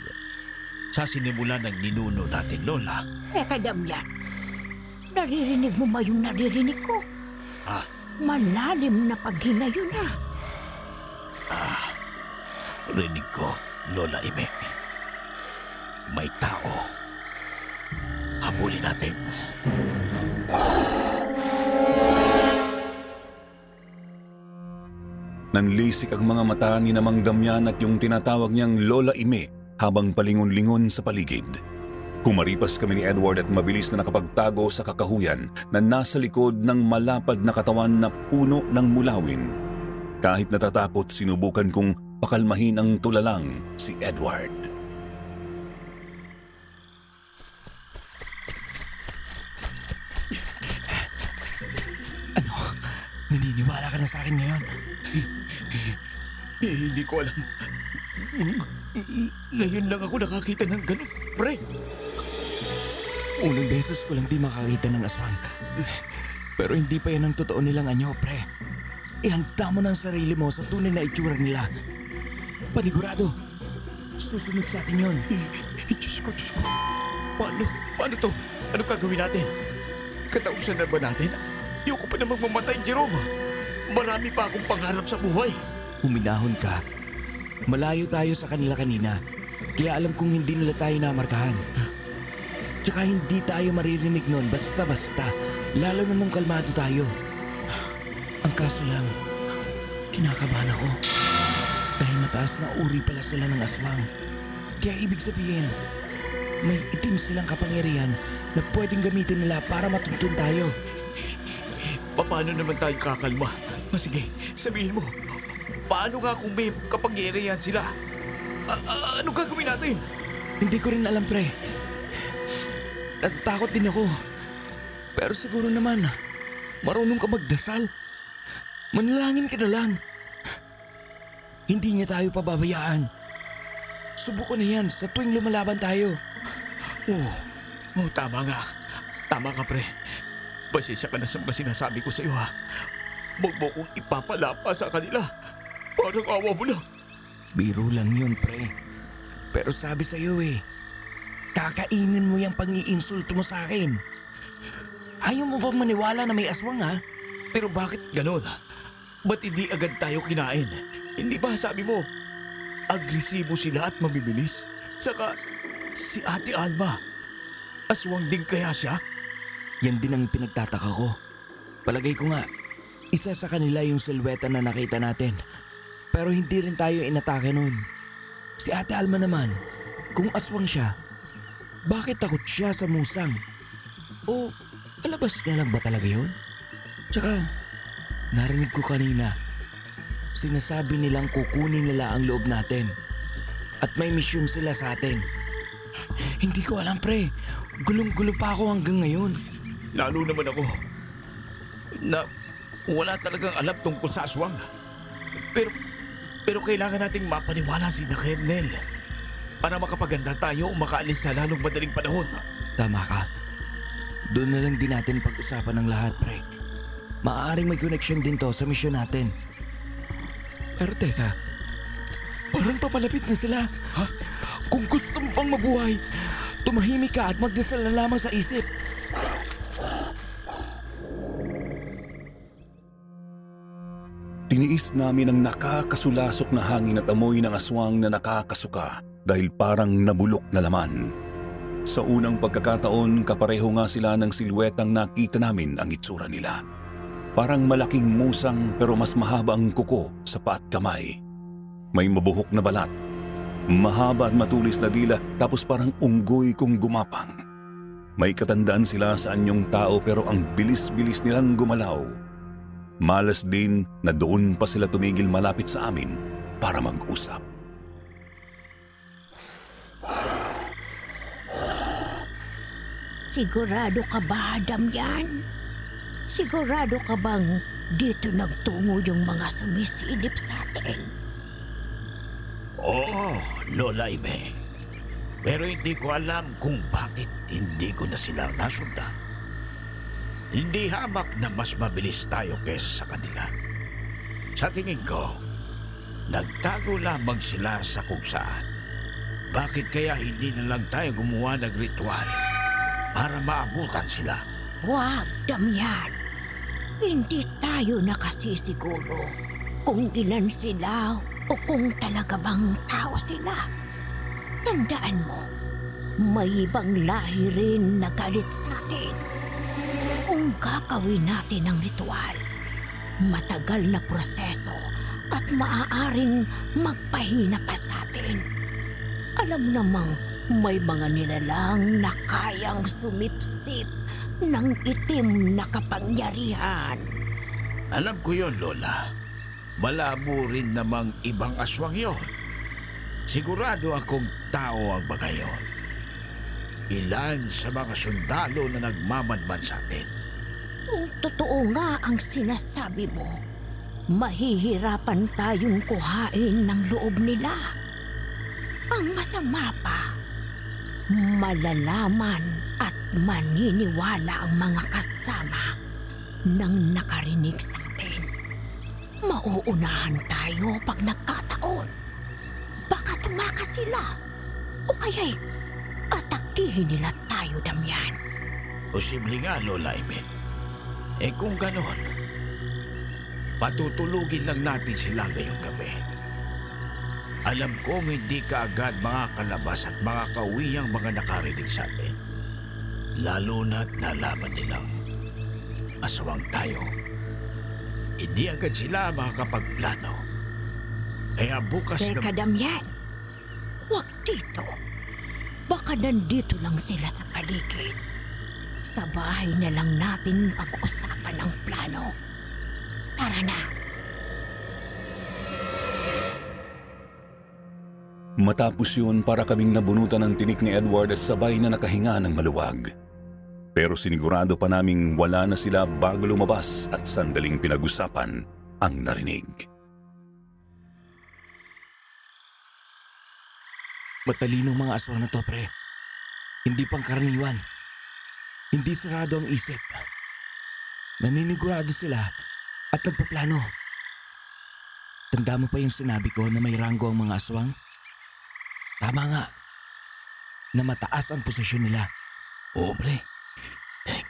sa sinimula ng ninuno natin, Lola. Teka, Damian. Naririnig mo ba yung naririnig ko? Ah. Malalim na paghinga yun Rinig ko, Lola Ime. May tao. Habulin natin. Nanlisik ang mga mata ni Namang Damian at yung tinatawag niyang Lola Ime habang palingon-lingon sa paligid. Kumaripas kami ni Edward at mabilis na nakapagtago sa kakahuyan na nasa likod ng malapad na katawan na puno ng mulawin. Kahit natatakot, sinubukan kong pakalmahin ang tulalang si Edward. Ano? Naniniwala ka na sa akin ngayon? Hindi ko alam. Ngayon lang ako nakakita ng ganun, pre. Unang beses ko lang di makakita ng aswang. Pero hindi pa yan ang totoo nilang anyo, pre. Ihanda mo ng sarili mo sa tunay na itsura nila. Panigurado. Susunod sa atin yun. Diyos ko. Paano to? Ano gagawin natin? Katausan na ba natin? Ayoko pa namang mamatay, Jerome. Marami pa akong pangarap sa buhay. Huminahon ka. Malayo tayo sa kanila kanina. Kaya alam kong hindi nila tayo namarkahan. Tsaka hindi tayo maririnig nun basta-basta. Lalo na nung kalmado tayo. Ang kaso lang, kinakabahan ako. Dahil mataas na uri pala sila ng aswang. Kaya ibig sabihin, may itim silang kapangyarihan na pwedeng gamitin nila para matuntun tayo. Paano naman tayo kakalma? Sige, sabihin mo. Paano nga kung may kapangyarihan sila? Ano gagawin natin? Hindi ko rin alam, pre. Natatakot din ako. Pero siguro naman, marunong ka magdasal. Manalangin ka na lang. Hindi niya tayo pababayaan. Subukan na yan sa tuwing lumalaban tayo. Tama nga. Tama ka, pre. Pasensya ka na sa mga sinasabi ko sa iyo, ha. Huwag mo kong ipapalapa sa kanila. Parang awa mo na. Biro lang yun, pre. Pero sabi sa iyo kakainin mo yung pang-iinsulto mo sa akin. Ayaw mo bang maniwala na may aswang, ha? Pero bakit ganon? Ba't hindi agad tayo kinain? Hindi ba sabi mo, agresibo sila at mabibilis? Saka, si Ate Alma, aswang din kaya siya? Yan din ang pinagtataka ko. Palagay ko nga, isa sa kanila yung silweta na nakita natin. Pero hindi rin tayo inatake nun. Si Ate Alma naman, kung aswang siya, bakit takot siya sa musang? O palabas na lang ba talaga yun? Tsaka, narinig ko kanina, sinasabi nilang kukunin nila ang loob natin. At may misyon sila sa atin. Hindi ko alam, pre. Gulong-gulo pa ako hanggang ngayon. Lalo naman ako na wala talagang alam tungkol sa aswang. Pero kailangan nating mapaniwala si Kernel para makapaganda tayo o makaalis sa lalong madaling panahon. Tama ka. Doon na lang din natin pag-usapan ng lahat, pre. Maaaring may connection din to sa misyon natin. Pero teka, parang papalapit na sila. Ha? Kung gusto mo pang mabuhay, tumahimik ka at magdasal na lamang sa isip. Tiniis namin ang nakakasulasok na hangin at amoy ng aswang na nakakasuka dahil parang nabulok na laman. Sa unang pagkakataon, kapareho nga sila ng silwetang nakita namin ang itsura nila. Parang malaking musang pero mas mahaba ang kuko sa paa at kamay. May mabuhok na balat, mahaba at matulis na dila tapos parang unggoy kung gumapang. May katandaan sila sa anyong tao pero ang bilis-bilis nilang gumalaw. Malas din na doon pa sila tumigil malapit sa amin para mag-usap. Sigurado ka ba, Damian? Sigurado ka bang dito nagtungo yung mga sumisilip sa atin? Oo, Lola Ime. Pero hindi ko alam kung bakit hindi ko na sila nasundan. Hindi hamak na mas mabilis tayo kesa sa kanila. Sa tingin ko, nagtago lamang sila sa kung saan. Bakit kaya hindi na lang tayo gumawa ng ritual para maabutan sila? Huwag, Damian. Hindi tayo nakasisiguro kung ilan sila o kung talaga bang tao sila. Tandaan mo, may ibang lahi rin na galit sa atin. Kung gagawin natin ang ritual, matagal na proseso at maaaring magpahina pa sa atin. Alam namang may mga nilalang na kayang sumipsip ng itim na kapangyarihan. Alam ko yon, Lola. Malabo rin namang ibang aswang yon. Sigurado akong tao ang mga yon. Ilan sa mga sundalo na nagmamadman sa atin. Kung totoo nga ang sinasabi mo, mahihirapan tayong kuhain ng loob nila. Ang masama pa, malalaman at maniniwala ang mga kasama nang nakarinig sa atin. Mauunahan tayo pag nagkataon. Baka tumakas sila o kaya'y atakihin nila tayo, Damian. Posible nga, Lola Ime. Kung ganon, patutulugin lang natin sila ngayong gabi. Alam kong hindi ka agad makakalabas at makakauwi ang mga nakarinig sa atin. Lalo na't nalaman nilang aswang tayo. Hindi agad sila makakapagplano. Kaya bukas Teka, Damian. Huwag dito. Baka nandito lang sila sa paligid. Sa bahay na lang natin pag-usapan ang plano. Tara na. Matapos yun, para kaming nabunutan ng tinik ni Edward at sabay na nakahinga ng maluwag. Pero sinigurado pa naming wala na sila bago lumabas at sandaling pinag-usapan ang narinig. Matalinong mga aswang na to, pre. Hindi pangkaraniwan. Hindi sarado ang isip. Naninigurado sila at nagpaplano. Tanda mo pa yung sinabi ko na may ranggo ang mga aswang? Tama nga. Na mataas ang posisyon nila. Oo, pre.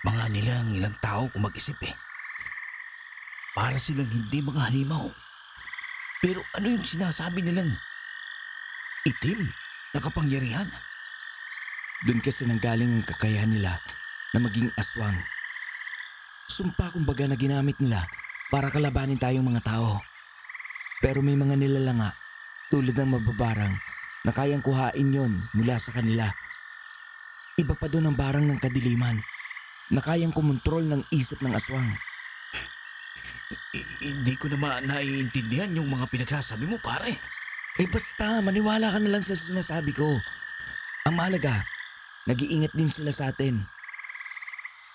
Mga nila ang ilang tao kung mag-isip eh. Para silang hindi mga halimaw. Pero ano yung sinasabi nilang itim na kapangyarihan? Doon kasi nanggaling ang kakayahan nila na maging aswang. Sumpa kumbaga na ginamit nila para kalabanin tayong mga tao. Pero may mga nilalanga tulad ng mababarang na kayang kuhain yon mula sa kanila. Iba pa doon ang barang ng kadiliman na kayang kumontrol ng isip ng aswang. Hindi ko naman naiintindihan yung mga pinagsasabi mo, pare. Basta, maniwala ka na lang sa sinasabi ko. Ang mahalaga, nag-iingat din sila sa atin.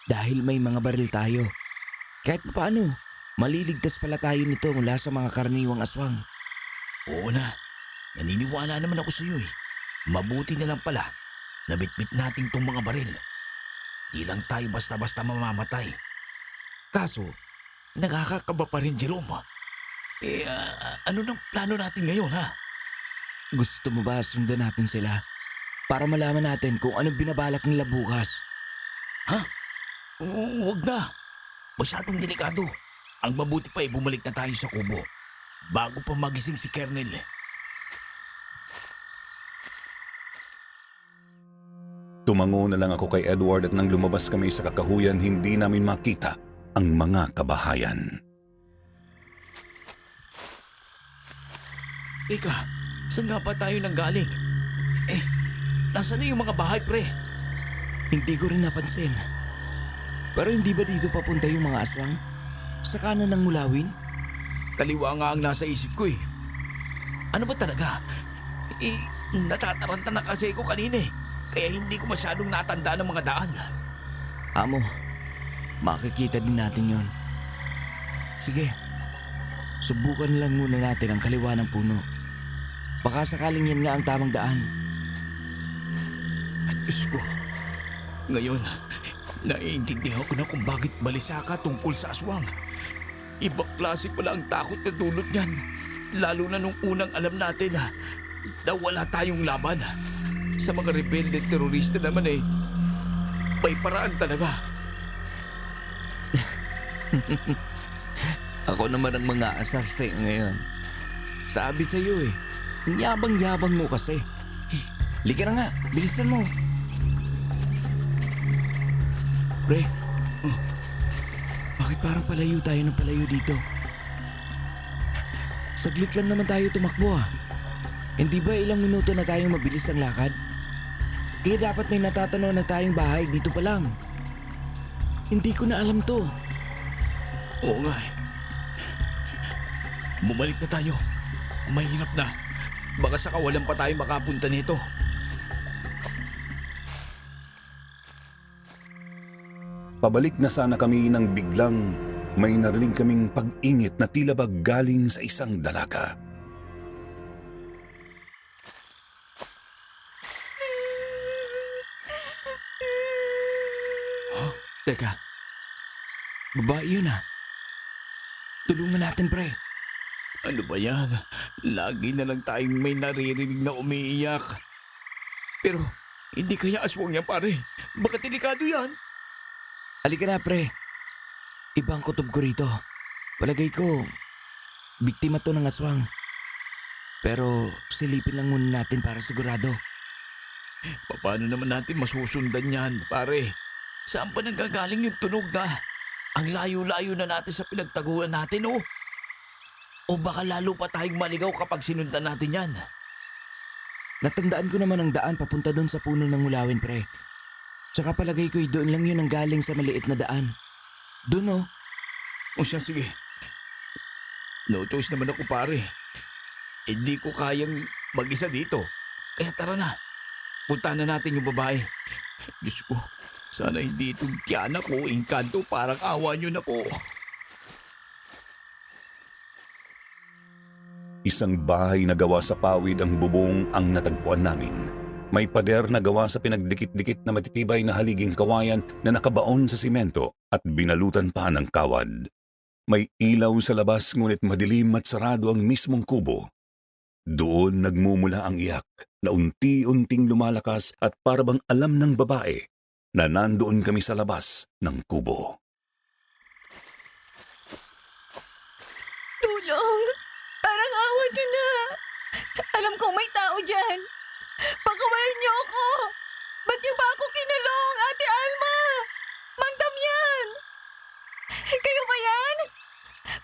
Dahil may mga baril tayo. Kahit paano, maliligtas pala tayo nito mula sa mga karaniwang aswang. Oo na, naniniwala naman ako sa iyo eh. Mabuti na lang pala, nabitbit natin tong mga baril. Di lang tayo basta-basta mamamatay. Kaso, nakakakaba pa rin, Jerome. Ano nang plano natin ngayon, ha? Gusto mo ba sundan natin sila? Para malaman natin kung anong binabalak nila bukas. Ha? Huwag na. Masyadong delikado. Ang mabuti pa ay bumalik na tayo sa kubo. Bago pa magising si Kernel. Tumango na lang ako kay Edward at nang lumabas kami sa kakahuyan, hindi namin makita ang mga kabahayan. Teka, saan nga pa tayo nanggaling? Nasaan na yung mga bahay, pre? Hindi ko rin napansin. Pero hindi ba dito papunta yung mga aswang? Sa kanan ng mulawin? Kaliwa nga ang nasa isip ko eh. Ano ba talaga? Natataranta na kasi ko kanina eh. Kaya hindi ko masyadong natandaan ang mga daan. Amo, makikita din natin yon. Sige, subukan lang muna natin ang kaliwa ng puno. Baka sakaling yan nga ang tamang daan. Diyos ko. Ngayon, naiintindihan ko na kung bakit balisa ka tungkol sa aswang. Ibang klase pala ang takot na dulot niyan. Lalo na nung unang alam natin na wala tayong laban. Sa mga rebelde at terorista naman may paraan talaga. Ako naman ang mga asar sa'yo ngayon. Sabi sa'yo ang yabang-yabang mo kasi. Liga na nga, bilisan mo. Pre, bakit parang palayo tayo ng palayo dito? Saglit lang naman tayo tumakbo Hindi ba ilang minuto na tayong mabilis ang lakad? Kaya dapat may natatanaw na tayong bahay dito pa lang. Hindi ko na alam to. Oo nga Bumalik na tayo. Mahirap na. Baka sa kawalan pa tayo makapunta nito. Pabalik na sana kami nang biglang may narinig kaming pag-ingit na tila ba galing sa isang dalaga. Teka, babae yun Tulungan natin, pre. Ano ba yan? Lagi na lang tayong may naririnig na umiiyak. Pero hindi kaya aswang yan, pare. Baka delikado yan. Halika na, pre. Ibang kutob ko rito. Palagay ko, biktima to ng aswang. Pero silipin lang muna natin para sigurado. Paano naman natin masusundan yan, pare? Saan pa nanggagaling yung tunog na? Ang layo-layo na natin sa pinagtaguan natin, O baka lalo pa tayong maligaw kapag sinundan natin yan. Natandaan ko naman ang daan papunta doon sa puno ng mulawin, pre. Tsaka palagay ko'y doon lang yun ang galing sa maliit na daan. Doon, O siya, sige. No choice naman ako, pare. Hindi ko kayang mag-isa dito. Kaya tara na. Puntahan na natin yung babae. Diyos ko, sana hindi itong tiyanak o engkanto. Parang awa niyo na po. Isang bahay na gawa sa pawid ang bubong ang natagpuan namin. May pader na gawa sa pinagdikit-dikit na matitibay na haliging kawayan na nakabaon sa simento at binalutan pa ng kawad. May ilaw sa labas ngunit madilim at sarado ang mismong kubo. Doon nagmumula ang iyak na unti-unting lumalakas at parabang alam ng babae na nandoon kami sa labas ng kubo. Tulong! Parang awa niyo na! Alam kong may tao dyan! Pakawalan niyo ako! Ba't niyo ba ako kinulong, Ate Alma? Mang Damian! Kayo ba yan?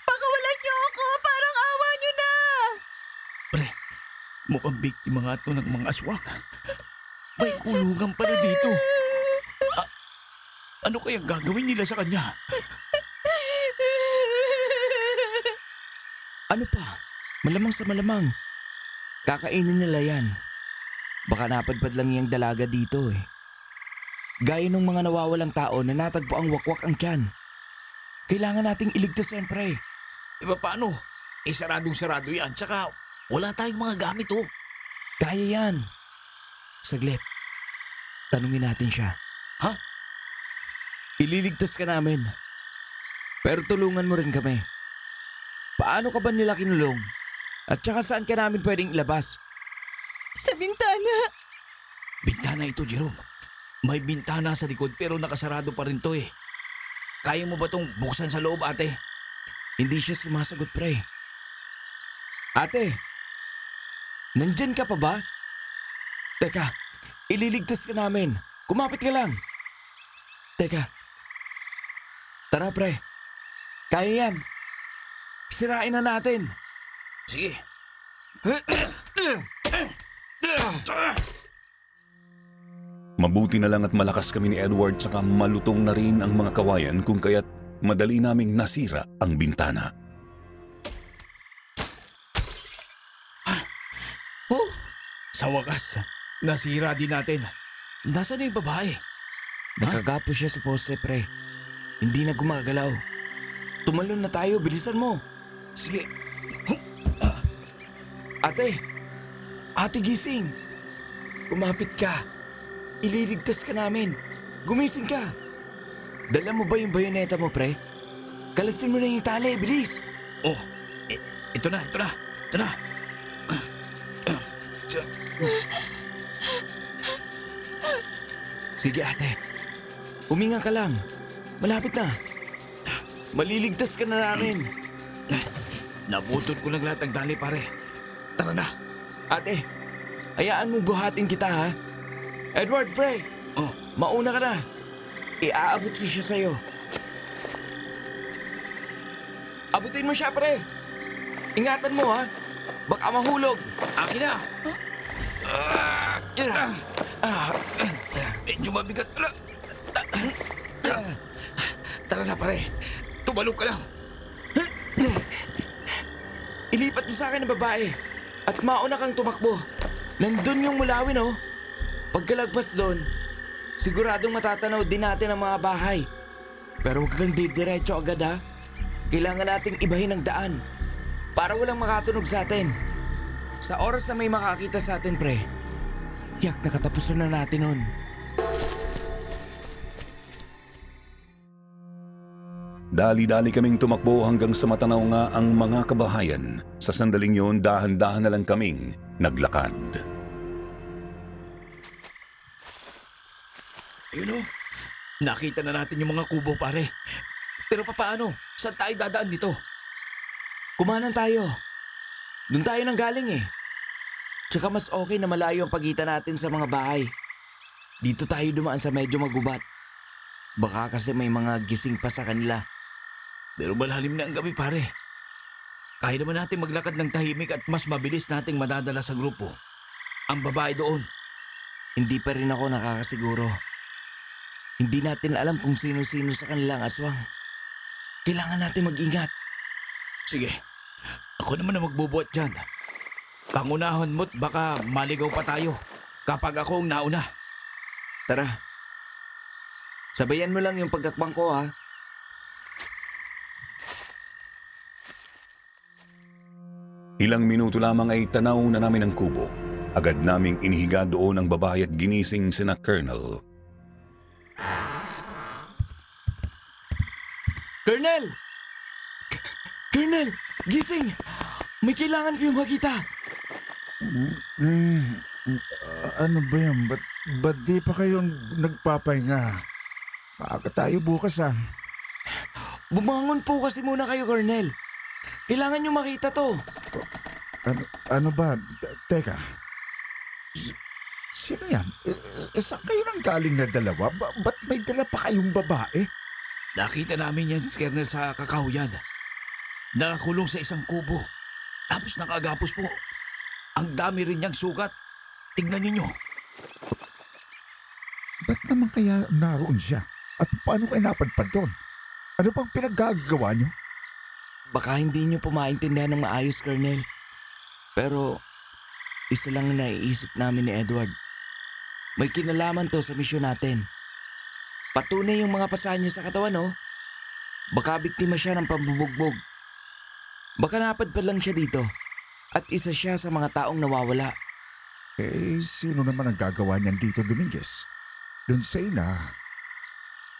Pakawalan niyo ako! Parang awa niyo na! Pre, mukhang biktima nga ito ng mga aswang. May kulungan pala dito. Ano kaya gagawin nila sa kanya? ano pa? Malamang sa malamang. Kakainin nila yan. Baka napadpad lang yung dalaga dito Gaya ng mga nawawalang tao na natagpo ang wakwak ang tiyan. Kailangan nating iligtas yan, pre. Iba paano? Saradong-sarado yan. Tsaka wala tayong mga gamit Kaya yan. Saglit. Tanungin natin siya. Ha? Ililigtas ka namin. Pero tulungan mo rin kami. Paano ka ba nila kinulong? At saka saan ka namin pwedeng ilabas? Sa bintana! Bintana ito, Jerome. May bintana sa likod pero nakasarado pa rin to Kaya mo ba tong buksan sa loob, ate? Hindi siya sumasagot, pre. Ate, nandyan ka pa ba? Teka, ililigtas ka namin. Kumapit ka lang. Teka. Tara, pre. Kaya yan. Sirain na natin. Sige. Mabuti na lang at malakas kami ni Edward saka malutong na rin ang mga kawayan kung kaya't madali naming nasira ang bintana. Oh, sa wakas, nasira din natin. Nasaan na yung babae? Nakagapo siya sa poste, pre. Hindi na gumagalaw. Tumalon na tayo, bilisan mo. Sige. Ate! Ate, gising! Kumapit ka. ililigtas ka namin. Gumising ka. Dala mo ba yung bayoneta mo, pre? Kalasin mo na yung tali, bilis. Oh, ito na. Sige ate, huminga ka lang. Malapit na. Maliligtas ka na namin. Nabutol ko lang lahat ng dali, pare. Tara na. Ate, hayaan mo buhatin kita ha. Edward, pre. Oh, Mauna ka na. Iaabot ko siya sa'yo. Abutin mo siya, pre. Ingatan mo ha. Baka mahulog. akin na. Medyo mabigat. Tara na, pare. Tumalog ka lang. Ilipat mo sa akin ang babae. At mauna kang tumakbo. Nandun yung mulawin, oh. Pagkalagpas doon, siguradong matatanaw din natin ang mga bahay. Pero huwag kang didiretso agad, ha. Kailangan nating ibahin ang daan para walang makatunog sa atin. Sa oras na may makakita sa atin, pre, tiyak na katapusan na natin nun. Dali-dali kaming tumakbo hanggang sa matanaw nga ang mga kabahayan. Sa sandaling yun, dahan-dahan na lang kaming naglakad. Yun o. Nakita na natin yung mga kubo, pare. Pero papaano? Saan tayo dadaan dito? Kumanan tayo. Doon tayo nang galing eh. Tsaka mas okay na malayo ang pagitan natin sa mga bahay. Dito tayo dumaan sa medyo magubat. Baka kasi may mga gising pa sa kanila. Pero malalim na ang gabi, pare. Kaya naman natin maglakad ng tahimik at mas mabilis nating madadala sa grupo. Ang babae doon. Hindi pa rin ako nakakasiguro. Hindi natin alam kung sino-sino sa kanilang aswang. Kailangan natin mag-ingat. Sige, ako naman na magbubuhat dyan. Pangunahan mo't baka maligaw pa tayo kapag ako ang nauna. Tara. Sabayan mo lang yung pagkakbang ko ha. Ilang minuto lamang ay tanaw na namin ang kubo. Agad naming inihiga doon ang babae at ginising sina Colonel. Colonel! Colonel! Gising! May kailangan kayong makita. Ano ba yan? Ba't di pa kayo nagpapahinga? Maaga tayo bukas ah. Bumangon po kasi muna kayo, Colonel. Kailangan nyo makita to. Ano ba? Teka. Sino yan? Saan kayo nang galing na dalawa? Ba't may dala pa kayong babae? Nakita namin yan, Colonel, sa kakahuyan. Nakakulong sa isang kubo. Tapos nakagapos po. Ang dami rin niyang sugat. Tignan ninyo. Ba't naman kaya naroon siya? At paano kayo napadpad doon? Ano bang pinaggagawa niyo? Baka hindi nyo po maintindihan ng maayos, Colonel. Pero isa lang ang naiisip namin ni Edward. May kinalaman to sa misyon natin. Patunay yung mga pasahan niya sa katawan, oh. Baka biktima siya ng pambubugbog. Baka napadpad lang siya dito. At isa siya sa mga taong nawawala. Sino naman ang gagawa niyan dito, Dominguez? Doon sa ina,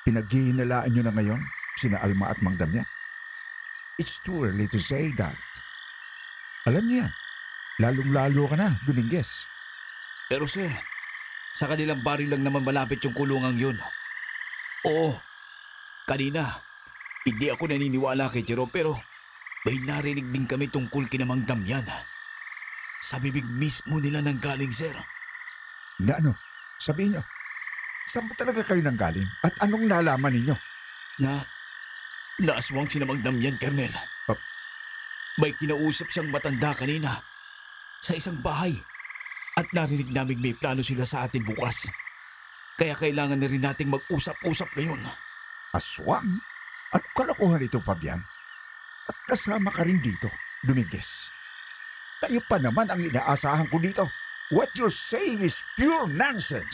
pinaghihinalaan niyo na ngayon sina Alma at Mang Damian. It's too early to say that. Alam niyo yan. Lalong-lalo ka na, Dominguez. Pero sir, sa kanilang bari lang naman malapit yung kulungang yun. Oo, kanina, hindi ako naniniwala kay Jero pero may narinig din kami tungkol kina Mang Damian. Sa bibig mismo nila nang galing, sir. Na ano? Sabihin niyo, saan ba talaga kayo nanggaling? At anong nalaman ninyo? Naaswang si Mang Damian, Colonel. Oh. May kinausap siyang matanda kanina sa isang bahay. At narinig namin may plano sila sa atin bukas. Kaya kailangan na rin nating mag-usap-usap ngayon. Aswang? Ano kalokohan ito, Fabian? At kasama ka rin dito, Dominguez. Kayo pa naman ang inaasahan ko dito. What you're saying is pure nonsense.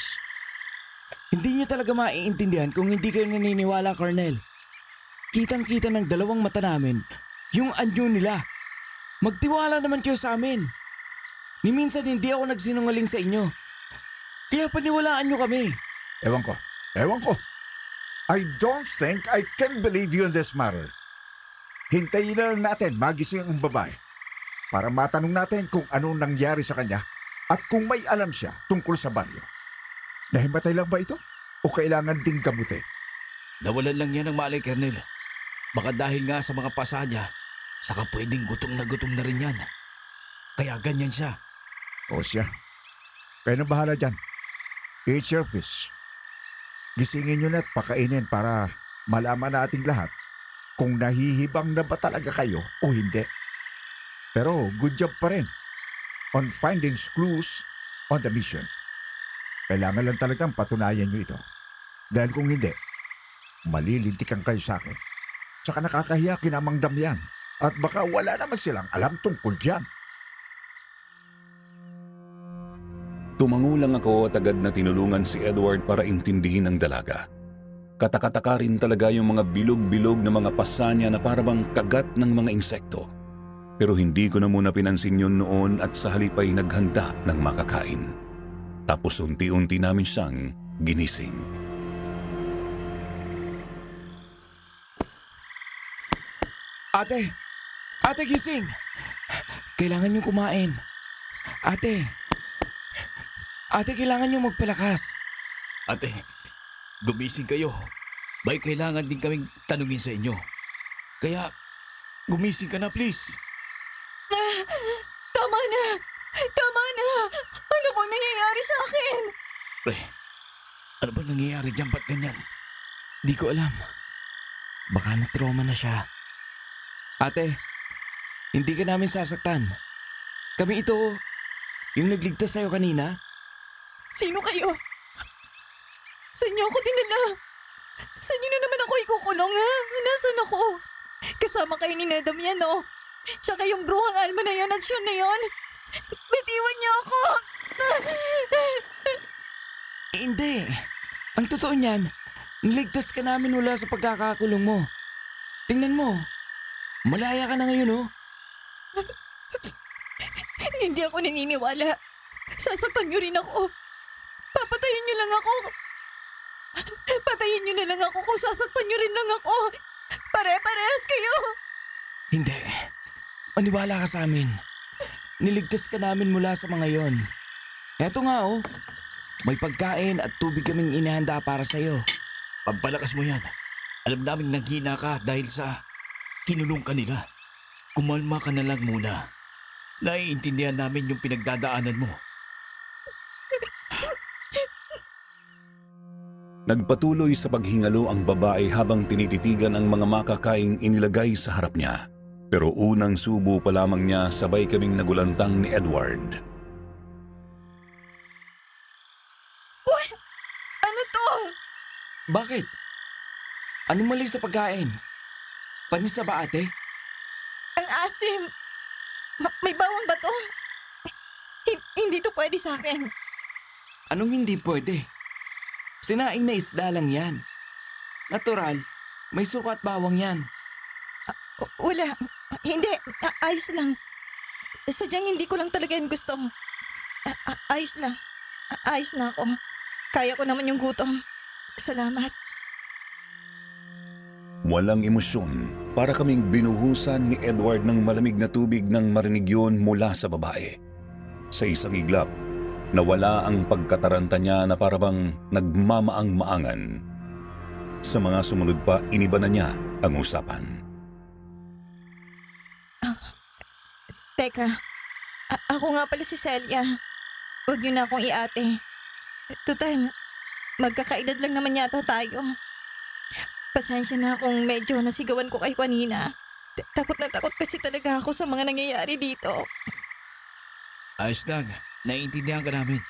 Hindi niyo talaga maiintindihan kung hindi kayo naniniwala, Colonel. Kitang-kita ng dalawang mata namin yung anyo nila. Magtiwala naman kayo sa amin. Ni minsan hindi ako nagsinungaling sa inyo. Kaya paniwalaan nyo kami. Ewan ko. I don't think I can believe you in this matter. Hintayin na lang natin magising ang babae para matanong natin kung anong nangyari sa kanya at kung may alam siya tungkol sa baryo. Nahimatay lang ba ito? O kailangan ding gamutin? Nawalan lang yan ng malay, Colonel. Baka dahil nga sa mga pasa niya, saka pwedeng gutom na rin yan. Kaya ganyan siya. O siya. Kaya na bahala dyan. Eat your fish. Gisingin nyo na at pakainin para malaman nating lahat kung nahihibang na ba talaga kayo o hindi. Pero good job pa rin on finding clues on the mission. Kailangan lang talagang patunayan nyo ito. Dahil kung hindi, malilintikan kayo sa akin. Tsaka nakakahiya kinamang damyan. At baka wala naman silang alam tungkol dyan. Tumango lang ako at agad na tinulungan si Edward para intindihin ang dalaga. Katakataka rin talaga yung mga bilog-bilog na mga pasa niya na parabang kagat ng mga insekto. Pero hindi ko na muna pinansin yun noon at sa halip ay naghanda ng makakain. Tapos unti-unti namin siyang ginising. Ate! Ate, gising! Kailangan nyo kumain. Ate! Ate, kailangan nyo magpalakas. Ate, gumising kayo. May kailangan din kaming tanungin sa inyo. Kaya, gumising ka na please. Tama na! Tama na! Ano bang nangyayari sa akin? Pre, ano ba nangyayari dyan? Ba't ganyan? Di ko alam. Baka na-trauma na siya. Ate, hindi ka namin sasaktan. Kami ito, yung nagligtas sa'yo kanina. Sino kayo? Saan niyo ako dinala? Saan niyo na naman ako ikukulong, ha? Nasaan ako? Kasama kayo ni Nadam yan, no? Siya kayong bruhang alma na yan at siya na yan. Bitiwan niyo ako! Hindi. Ang totoo niyan, niligtas ka namin mula sa pagkakakulong mo. Tingnan mo, malaya ka na ngayon, oh. Hindi ako naniniwala. Sasaktan niyo rin ako. Papatayin niyo lang ako. Patayin niyo na lang ako kung sasaktan niyo rin lang ako. Pare-parehas kayo. Hindi. Maniwala ka sa amin. Niligtas ka namin mula sa mga yon. Eto nga, oh. May pagkain at tubig kaming inihanda para sa'yo. Pampalakas mo yan. Alam naming naghina ka dahil sa kinulong ka nila. Kumalma ka na lang muna. Naiintindihan namin yung pinagdadaanan mo. Nagpatuloy sa paghingalo ang babae habang tinititigan ang mga makakaing inilagay sa harap niya. Pero unang subo pa lamang niya sabay kaming nagulantang ni Edward. What? Ano to? Bakit? Anong mali sa pagkain? Panisa ba, ate? Ang asim. May bawang ba to? Hindi to pwede sa akin. Anong hindi pwede? Sinaing na isda lang yan. Natural, may suka at bawang yan. Wala. Hindi. Ayos lang. Sadyang hindi ko lang talaga yung gusto. Ayos lang. Ayos na ako. Kaya ko naman yung gutom. Salamat. Walang emosyon, para kaming binuhusan ni Edward ng malamig na tubig nang marinig yun mula sa babae. Sa isang iglap, nawala ang pagkataranta niya na parabang nagmamaang-maangan. Sa mga sumunod pa, iniba na niya ang usapan. Teka. Ako nga pala si Celia. Huwag niyo na akong iate. Total, magkakaedad lang naman yata tayo. Pasensya na kung medyo nasigawan ko kayo kanina. Takot na takot kasi talaga ako sa mga nangyayari dito. Ayos lang. Naiintindihan ka namin.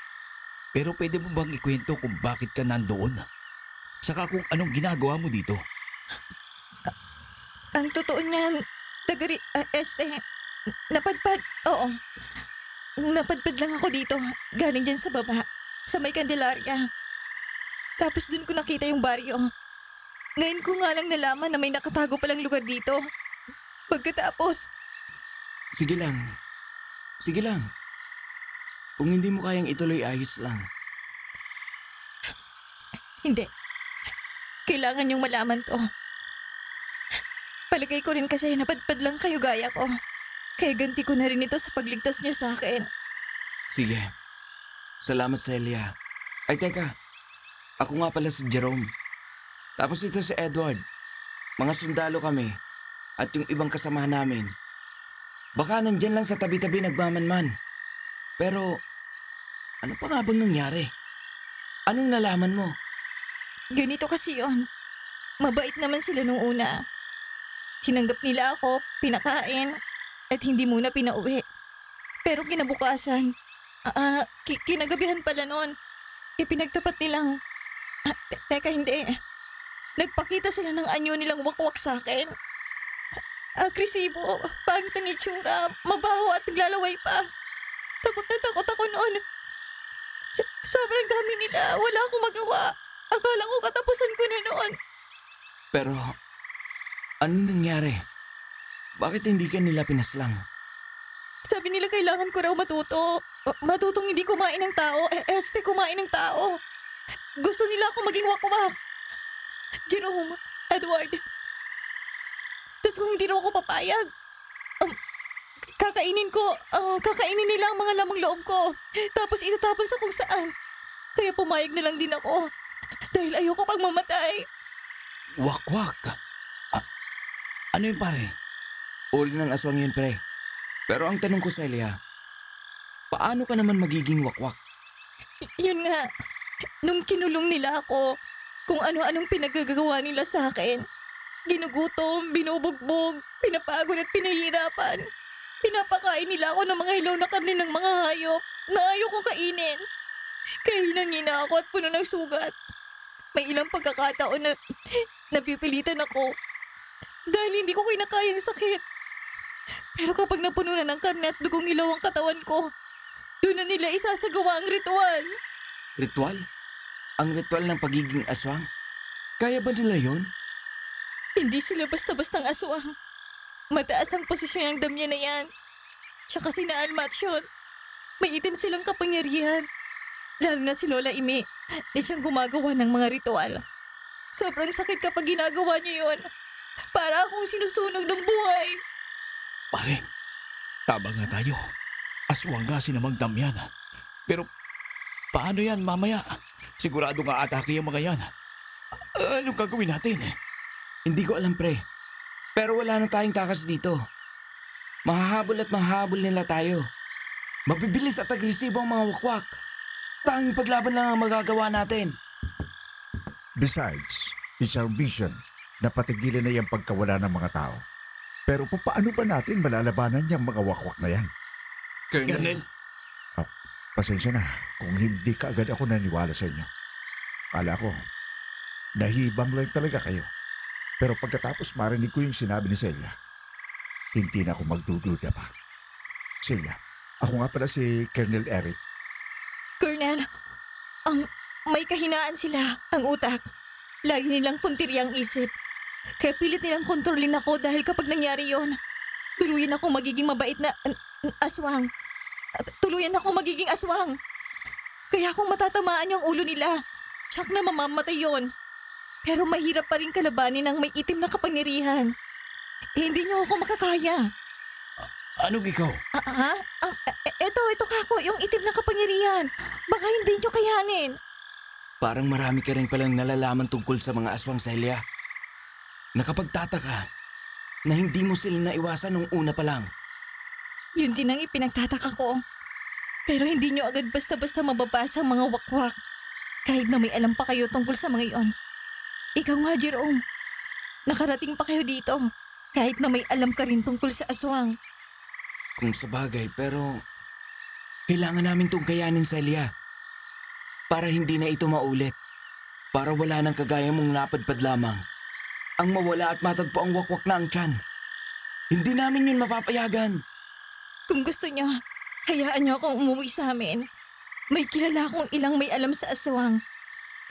Pero pwede mo bang ikwento kung bakit ka nandoon? Saka kung anong ginagawa mo dito? Ang totoo niyan, napadpad, oo. Napadpad lang ako dito, galing dyan sa baba, sa may Candelaria. Tapos dun ko nakita yung baryo. Ngayon ko nga lang nalaman na may nakatago palang lugar dito. Pagkatapos, Sige lang. Sige lang. Kung hindi mo kayang ituloy, ayos lang. Hindi. Kailangan niyong malaman to. Palagay ko rin kasi napadpad lang kayo gaya ko. Kaya ganti ko na rin ito sa pagligtas niyo sa akin. Sige. Salamat, Celia. Ay, teka. Ako nga pala si Jerome. Tapos ito si Edward. Mga sundalo kami. At yung ibang kasamahan namin. Baka nandyan lang sa tabi-tabi nagmamanman. Pero, ano pa nga bang nangyari? Anong nalaman mo? Ganito kasi yon. Mabait naman sila nung una. Tinanggap nila ako, pinakain, at hindi muna pinauwi. Pero kinabukasan, kinagabihan pala noon, ipinagtapat nilang, teka hindi, nagpakita sila ng anyo nilang wakwak sa akin. Agresibo, pangit ang itsura, mabaho at naglalaway pa. Takot na takot ako noon. Sobrang dami nila, wala akong magawa. Akala ko katapusan ko na noon. Pero, anong nangyari? Bakit hindi ka nila pinaslang? Sabi nila kailangan ko raw matuto. Matutong hindi kumain ng tao, kumain ng tao. Gusto nila ako maging wakwak. Jerome, Edward. Tapos kung hindi raw ako papayag, kakainin nila ang mga lamang loob ko. Tapos itatapon sa kung saan. Kaya pumayag na lang din ako. Dahil ayoko pang mamatay. Wakwak. Ano yun pare? Uri ng aswang yun, pre. Pero ang tanong ko, Celia, paano ka naman magiging wakwak? Yun nga, nung kinulong nila ako, kung ano-anong pinagagawa nila sa akin. Ginugutom, binubugbog, pinapagod at pinahirapan. Pinapakain nila ako ng mga hilaw na karne ng mga hayop na ayaw kong kainin. Kaya hinangina ako at puno ng sugat. May ilang pagkakataon na napipilitan ako dahil hindi ko kinakaya ang sakit. Pero kapag napuno na ng karne at dugong ilaw ang katawan ko, doon na nila isasagawa ang ritual. Ritual? Ang ritual ng pagiging aswang? Kaya ba nila yun? Hindi sila basta-bastang aswang. Mataas ang posisyon ng damya na yan. Tsaka sina Alma at Sean. May itim silang kapangyarihan. Lalo na si Lola Imi na siyang gumagawa ng mga ritual. Sobrang sakit kapag ginagawa niya yon. Para akong sinusunog ng buhay. Pare, tama nga tayo. Aswang nga sinamang damyan. Pero, paano yan mamaya? Sigurado nga atake yung mga yan. Anong gagawin natin? Hindi ko alam, pre. Pero wala na tayong takas dito. Mahahabol at mahahabol nila tayo. Mabibilis at agresibo ang mga wakwak. Tanging paglaban lang ang magagawa natin. Besides, it's our mission na patigilin na yung pagkawala ng mga tao. Pero paano ba natin malalabanan yung mga wakwak na yan? Colonel? Pasensya na kung hindi ka agad ako naniwala sa inyo. Kala ko, nahibang lang talaga kayo. Pero pagkatapos marinig ko yung sinabi ni Celia, hindi na ako magdududa pa. Celia, ako nga pala si Colonel Eric. Colonel, may kahinaan sila, ang utak. Lagi nilang puntiri ang isip. Kaya pilit nilang kontrolin ako dahil kapag nangyari yon, tuluyan ako magiging mabait na aswang. Tuluyan ako magiging aswang. Kaya kung matatamaan yung ulo nila, tsak na mamamatay yon. Pero mahirap pa rin kalabanin ng may itim na kapangyarihan. Hindi niyo ako makakaya. Anong ikaw? Ito kako, yung itim na kapangyarihan. Baka hindi niyo kayanin. Parang marami ka rin palang nalalaman tungkol sa mga aswang, Celia. Nakapagtataka na hindi mo sila naiwasan nung una pa lang. Yun din ang ipinagtataka ko. Pero hindi niyo agad basta-basta mababasa ang mga wakwak. Kahit na may alam pa kayo tungkol sa mga iyon. Ikaw nga, Jerome. Nakarating pa kayo dito. Kahit na may alam ka rin tungkol sa aswang. Kung sa bagay, pero kailangan namin itong kayanin, Celia. Para hindi na ito maulit. Para wala nang kagaya mong napadpad lamang. Ang mawala at matagpo ang wakwak na ang tiyan. Hindi namin yun mapapayagan. Kung gusto niyo, hayaan niyo akong umuwi sa amin. May kilala akong ilang may alam sa aswang.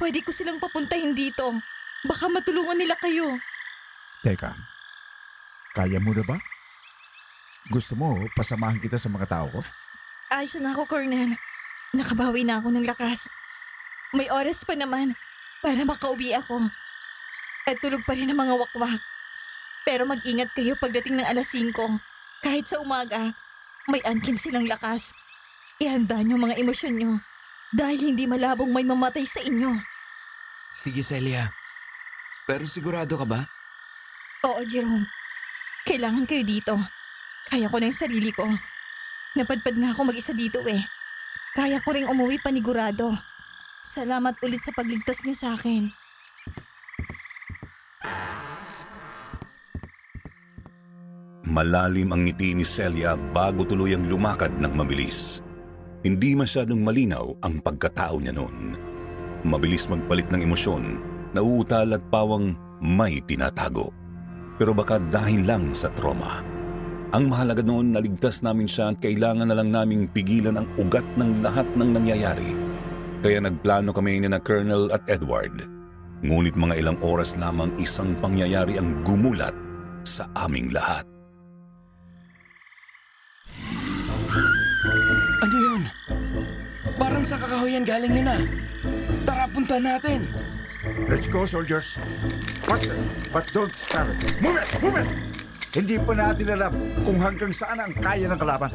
Pwede ko silang papuntahin dito. Baka matulungan nila kayo. Teka, kaya mo na ba? Gusto mo pasamahan kita sa mga tao ko? Ayos na ako, Colonel. Nakabawi na ako ng lakas. May oras pa naman. para makauwi ako. At tulog pa rin ang mga wakwak. Pero mag-ingat kayo pagdating ng alas 5. Kahit sa umaga, may angkin silang lakas. Ihanda niyo mga emosyon niyo dahil hindi malabong may mamatay sa inyo. Sige, Celia. Pero sigurado ka ba? Oo, Jerome. Kailangan kayo dito. Kaya ko na yung sarili ko. Napadpad nga ako mag-isa dito eh. Kaya ko ring umuwi panigurado. Salamat ulit sa pagligtas niyo sa akin. Malalim ang ngiti ni Celia bago tuluyang lumakad ng mabilis. Hindi masyadong malinaw ang pagkatao niya noon. Mabilis magpalit ng emosyon, nauutal at pawang may tinatago. Pero baka dahil lang sa trauma. Ang mahalaga noon, naligtas namin siya at kailangan na lang naming pigilan ang ugat ng lahat ng nangyayari. Kaya nagplano kami ni na Colonel at Edward. Ngunit mga ilang oras lamang isang pangyayari ang gumulat sa aming lahat. Ano yun? Parang sa kakahuyan galing yun ah. Tara, punta natin. Let's go, soldiers. Faster, but don't starve. Move it! Move it! Hindi pa natin alam kung hanggang saan ang kaya ng kalaban.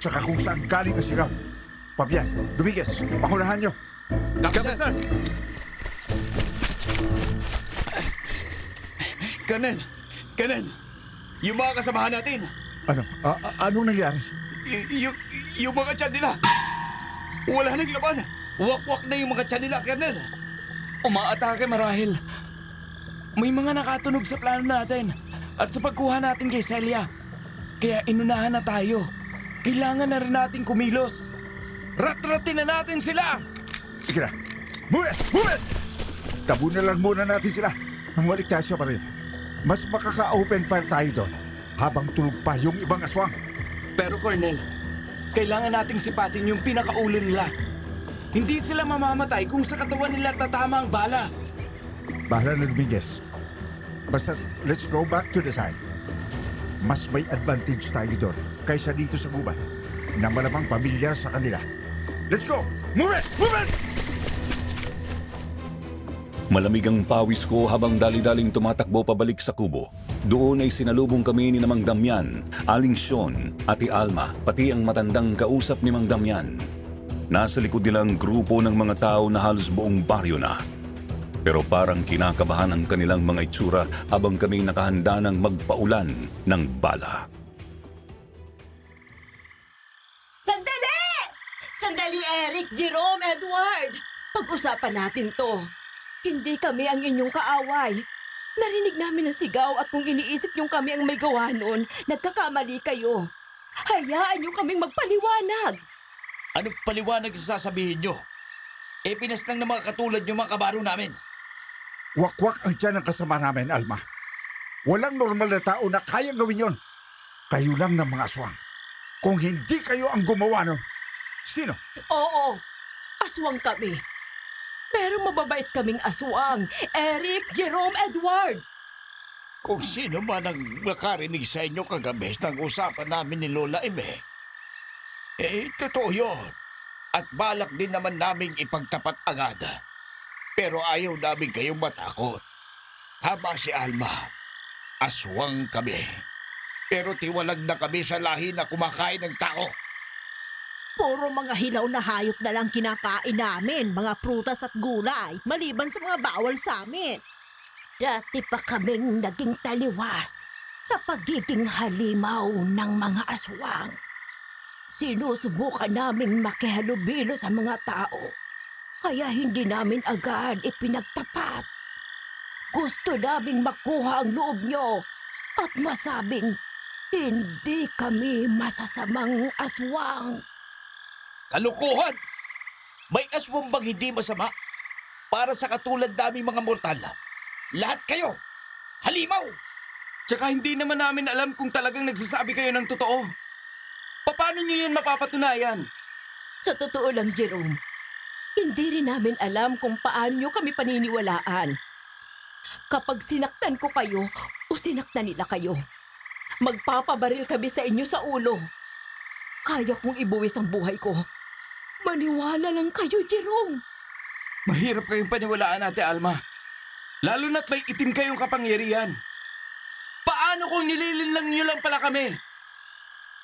Tsaka kung saan galing ang sigaw. Fabian, Dominguez, pangunahan nyo. Kapsa, sir! Colonel! Yung mga kasamahan natin! Ano? Anong nangyari? Yung mga tiyan nila! Wala nang laban! Wakwak na yung mga tiyan nila, Colonel! Umaatake marahil. May mga nakatunog sa plano natin at sa pagkuha natin kay Celia. Kaya inunahan na tayo. Kailangan na rin natin kumilos. Rat-ratin na natin sila! Sige na. Move it! Move it! Tabunan lang muna natin sila. Mangwalik tayo pa rin. Mas makaka-open fire tayo doon habang tulog pa yung ibang aswang. Pero Colonel, kailangan nating sipatin yung pinakaulo nila. Hindi sila mamamatay kung sa katawan nila tatama ang bala. Bahala na Dominguez. Basta let's go back to the side. Mas may advantage tayo doon kaysa dito sa gubat na malamang pamilyar sa kanila. Let's go! Move it! Move it! Malamig ang pawis ko habang dali-daling tumatakbo pabalik sa kubo. Doon ay sinalubong kami ni Mang Damian, Aling Sean, Ate Alma, pati ang matandang kausap ni Mang Damian. Nasa likod nila ang grupo ng mga tao na halos buong baryo na. Pero parang kinakabahan ang kanilang mga itsura habang kami nakahanda ng magpaulan ng bala. Sandali! Sandali, Eric, Jerome, Edward! Pag-usapan natin to. Hindi kami ang inyong kaaway. Narinig namin ang sigaw at kung iniisip niyong kami ang may gawa noon, nagkakamali kayo. Hayaan niyo kaming magpaliwanag. Anong paliwanag sa sasabihin nyo? Pinaslang ng mga katulad yung mga kabaro namin. Wakwak ang tiyan ng kasama namin, Alma. Walang normal na tao na kayang gawin yon. Kayo lang ng mga aswang. Kung hindi kayo ang gumawa nun, sino? Oo, aswang kami. Pero mababait kaming aswang. Eric, Jerome, Edward. Kung sino man ang nakarinig sa inyo kagabi ng usapan namin ni Lola Ime, totoo yun. At balak din naman naming ipagtapat agad. Pero ayaw namin kayong matakot. Tama si Alma. Aswang kami. Pero tiwalag na kami sa lahi na kumakain ng tao. Puro mga hilaw na hayop na lang kinakain namin, mga prutas at gulay, maliban sa mga bawal sa amin. Dati pa kaming naging taliwas sa pagiging halimaw ng mga aswang. Sinusubukan naming makihalubilo sa mga tao, kaya hindi namin agad ipinagtapat. Gusto naming makuha ang loob nyo at masabing hindi kami masasamang aswang. Kalukuhan! May aswang bang hindi masama? Para sa katulad naming mga mortal. Lahat kayo! Halimaw! Tsaka hindi naman namin alam kung talagang nagsasabi kayo ng totoo. Paano niyo yun mapapatunayan? Sa totoo lang, Jerome, hindi rin namin alam kung paano nyo kami paniniwalaan. Kapag sinaktan ko kayo o sinaktan nila kayo, magpapabaril kami sa inyo sa ulo. Kaya kong ibuwis ang buhay ko. Maniwala lang kayo, Jerome. Mahirap kayong paniwalaan, Ate Alma. Lalo na't may itim kayong kapangyarihan. Paano kung nililinlang niyo lang pala kami?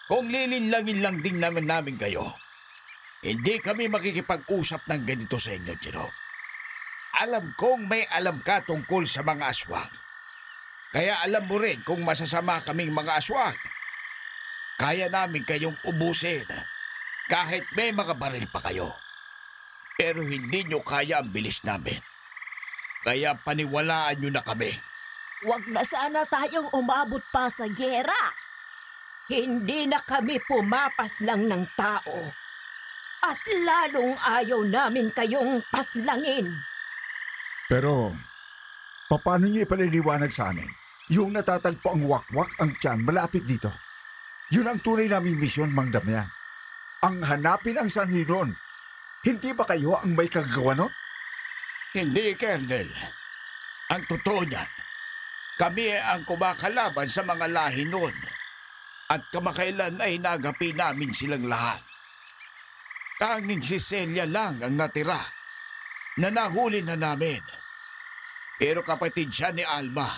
Kung lilinlangin lang din namin kayo, hindi kami makikipag-usap ng ganito sa inyo, Jiro. Alam kong may alam ka tungkol sa mga aswang. Kaya alam mo rin kung masasama kaming mga aswang. Kaya namin kayong ubusin kahit may mga baril pa kayo. Pero hindi nyo kaya ang bilis namin. Kaya paniwalaan nyo na kami. Huwag na sana tayong umabot pa sa gera. Hindi na kami pumapas lang ng tao. At lalong ayaw namin kayong paslangin. Pero, paano niyo ipaliliwanag sa amin? Yung natatagpo ang wakwak ang tiyan malapit dito. Yun ang tunay naming misyon, Mang Damian. Ang hanapin ang sanhi doon. Hindi ba kayo ang may kagagawa nun? Hindi, Colonel. Ang totoo niyan, kami ang kumakalaban sa mga lahi noon. At kamakailan ay nagapi namin silang lahat. Tanging si Celia lang ang natira na nahuli na namin. Pero kapatid siya ni Alma.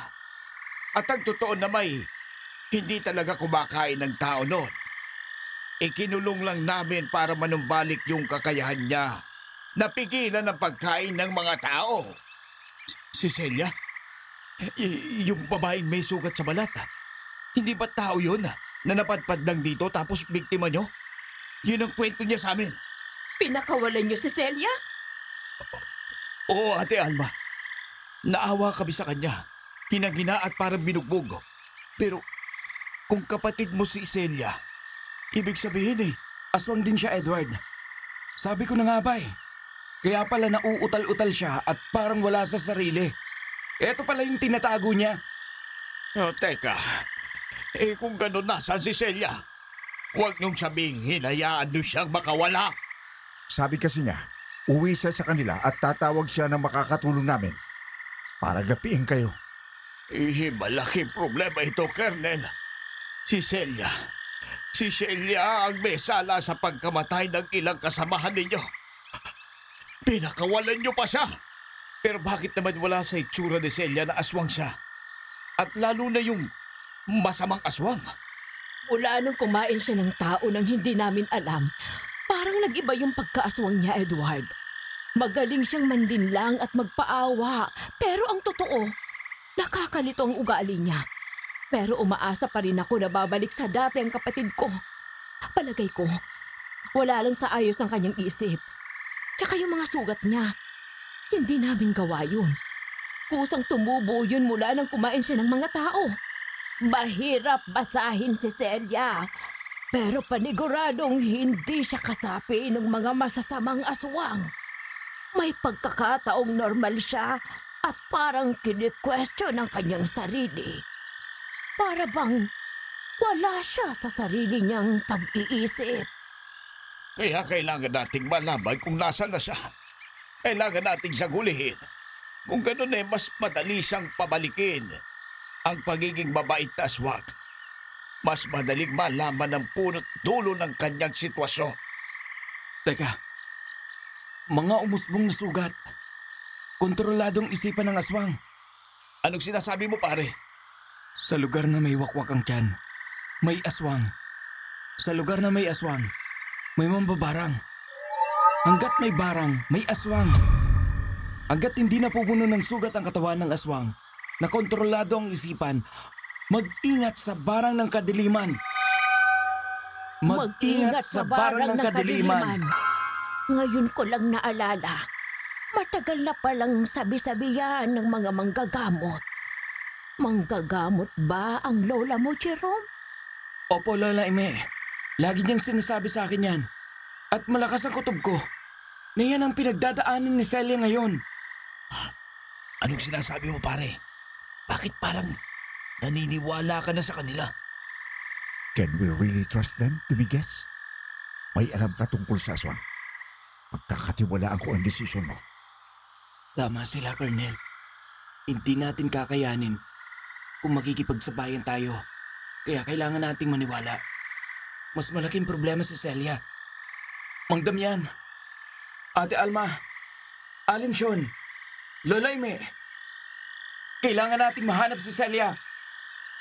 At ang totoo na hindi talaga kumakain ng tao noon. Ikinulong lang namin para manumbalik yung kakayahan niya. Napigilan ang pagkain ng mga tao. Si Celia? Yung babaeng may sugat sa balat. Hindi ba tao yun na napadpad lang dito tapos biktima nyo? Yun ang kwento niya sa amin. Pinakawalan niyo si Celia? Oo, Ate Alma. Naawa kami sa kanya. Hinanghina at parang binugbog. Pero kung kapatid mo si Celia, ibig sabihin Aswang din siya, Edward. Sabi ko na nga ba Kaya pala nauutal-utal siya at parang wala sa sarili. Eto pala yung tinatago niya. Oh, teka. Kung gano'n, nasaan si Celia? Huwag niyong sabing hinayaan niyo siyang makawala. Sabi kasi niya, uwi siya sa kanila at tatawag siya ng makakatulong namin para gapiin kayo. Malaking problema ito, Colonel. Si Celia. Si Celia ang may sala sa pagkamatay ng ilang kasamahan ninyo. Pinakawalan niyo pa siya. Pero bakit naman wala sa itsura ni Celia na aswang siya? At lalo na yung masamang aswang. Mula nung kumain siya ng tao nang hindi namin alam, parang nag-iba yung pagkaaswang niya, Edward. Magaling siyang mandinlang at magpaawa. Pero ang totoo, nakakalito ang ugali niya. Pero umaasa pa rin ako na babalik sa dati ang kapatid ko. Palagay ko, wala lang sa ayos ang kanyang isip. Tsaka yung mga sugat niya, hindi namin gawa yun. Kusang tumubo yun mula nang kumain siya ng mga tao. Mahirap basahin si Celia, pero paniguradong hindi siya kasapi ng mga masasamang aswang. May pagkakataong normal siya at parang kini-question ang kanyang sarili. Para bang wala siya sa sarili niyang pag-iisip. Kaya kailangan nating malaman kung nasaan na siya. Kailangan nating sagulihin. Kung gano'n mas madali siyang pabalikin ang pagiging mabait na aswang. Mas madaling malaman ang punot dulo ng kanyang sitwasyon. Teka, mga umusbong na sugat. Kontroladong isipan ng aswang. Anong sinasabi mo, pare? Sa lugar na may wakwak ang tiyan, may aswang. Sa lugar na may aswang, may mambabarang. Hanggat may barang, may aswang. Hanggat hindi napupuno ng sugat ang katawan ng aswang, na kontrolado ang isipan, mag-ingat sa barang ng kadiliman. Mag-ingat sa barang ng kadiliman. Ngayon ko lang naalala, matagal na palang sabi-sabihan ng mga manggagamot. Manggagamot ba ang lola mo, Jerome? Opo, Lola Ime. Lagi niyang sinasabi sa akin yan. At malakas ang kutob ko na yan ang pinagdadaanan ni Celia ngayon. Anong sinasabi mo, pare? Bakit parang naniniwala ka na sa kanila? Can we really trust them, Dumiges? May alam ka tungkol sa aswang. Pagkakatiwalaan ko ang desisyon mo. Tama sila, Colonel. Hindi natin kakayanin kung makikipagsabayan tayo. Kaya kailangan nating maniwala. Mas malaking problema si Celia. Mang Damian, Ate Alma, Aling Sean, Lola Ime, kailangan nating mahanap si Celia.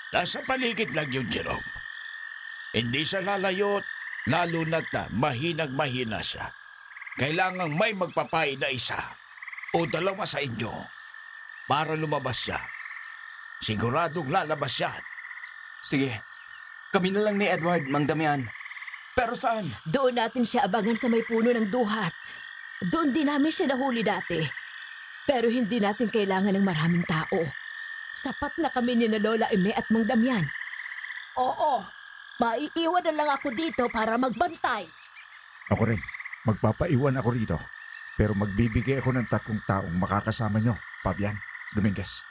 Nasa paligid lang yun, Jerome. Hindi siya lalayot, lalo na't na mahinag-mahina siya. Kailangang may magpapain na isa o dalawa sa inyo para lumabas siya. Siguradong lalabas yan. Sige, kami na lang ni Edward, Mang Damian. Pero saan? Doon natin siya abangan sa may puno ng duhat. Doon din namin siya nahuli dati. Pero hindi natin kailangan ng maraming tao. Sapat na kami ni na Lola Ime at Mang Damian. Oo, maiiwan na lang ako dito para magbantay. Ako rin. Magpapaiwan ako rito. Pero magbibigay ako ng 3 taong makakasama nyo. Fabian, Dominguez.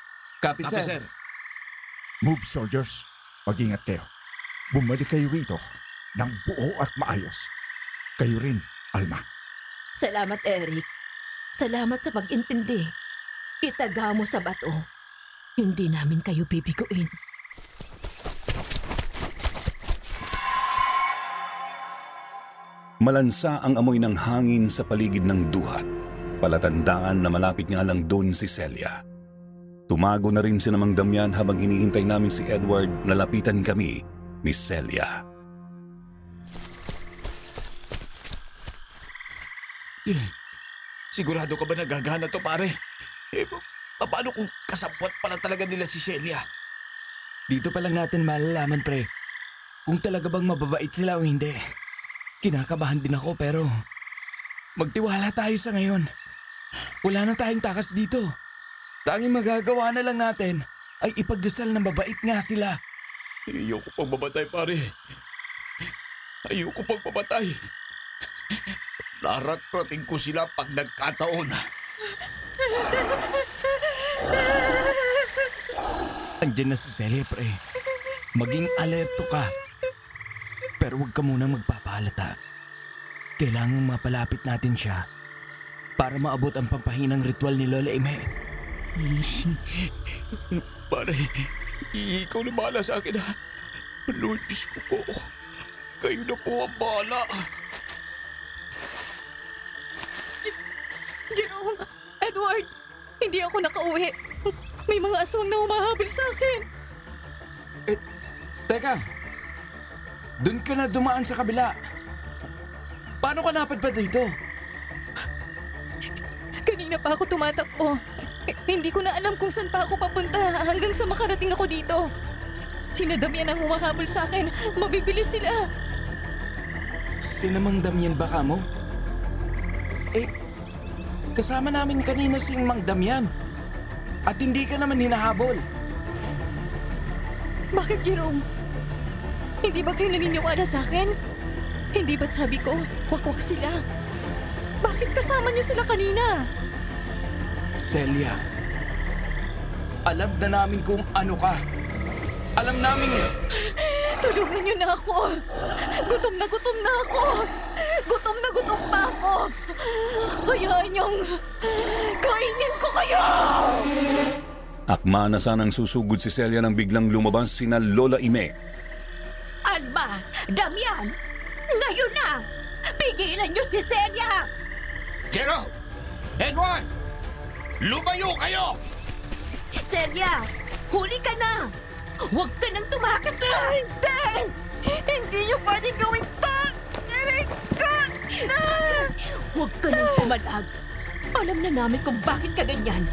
Copy, Copy, sir. sir. Move, soldiers. Mag-ingat kayo. Bumalik kayo rito ng buo at maayos. Kayo rin, Alma. Salamat, Eric. Salamat sa pag-intindi. Itaga mo sa bato. Hindi namin kayo bibiguin. Malansa ang amoy ng hangin sa paligid ng duhat. Palatandaan na malapit nga lang doon si Celia. Tumago na rin si Mang Damian habang hinihintay namin si Edward na lapitan kami ni Celia. Sigurado ka ba nagagana to, pare? Paano kung kasabwat pala talaga nila si Celia? Dito pa lang natin malalaman, pre, kung talaga bang mababait sila o hindi. Kinakabahan din ako pero magtiwala tayo sa ngayon. Wala na tayong takas dito. Tanging magagawa na lang natin ay ipagdasal na mabait nga sila. Ayoko pang mamatay, pare. Ayoko pang mamatay. Larat-rating ko sila pag nagkataon. Andiyan na si Celia, pre. Maging alerto ka. Pero huwag ka munang magpapahalata. Kailangang mapalapit natin siya para maabot ang pampahinang ritual ni Lola Ime. Pare, ikaw na bahala sa akin, ha? Lord, Diyos ko po. Kayo na po ang bahala. Jerome, Edward, hindi ako nakauwi. May mga aswang na humahabol sa akin. Teka, doon ka na dumaan sa kabila. Paano ka napadpad dito? Kanina pa ako tumatakbo. Hindi ko na alam kung saan pa ako papunta hanggang sa makarating ako dito. Sina Damian ang humahabol sa akin. Mabibilis sila. Sinamang Damian ba ka mo? Kasama namin kanina si Mang Damian. At hindi ka naman hinahabol. Bakit, Jerome? Hindi ba kayo naniniwala sa akin? Hindi ba't sabi ko, wakwak sila? Bakit kasama niyo sila kanina? Celia, alam na namin kung ano ka. Alam namin Tulungan niyo na ako. Gutom na ako. Gutom na pa ako. Hayaan niyong kainin ko kayo. Akma na sanang susugod si Celia nang biglang lumabas sina Lola Ime. Alma! Damian! Ngayon na! Pigilan niyo si Celia! Jerome! Edward! Lumayo kayo! Celia! Huli ka na! Huwag ka nang tumakas na! Hindi! Hindi niyo pwedeng gawin to! Aray ko! Huwag ka nang pumalag. Alam na namin kung bakit ka ganyan.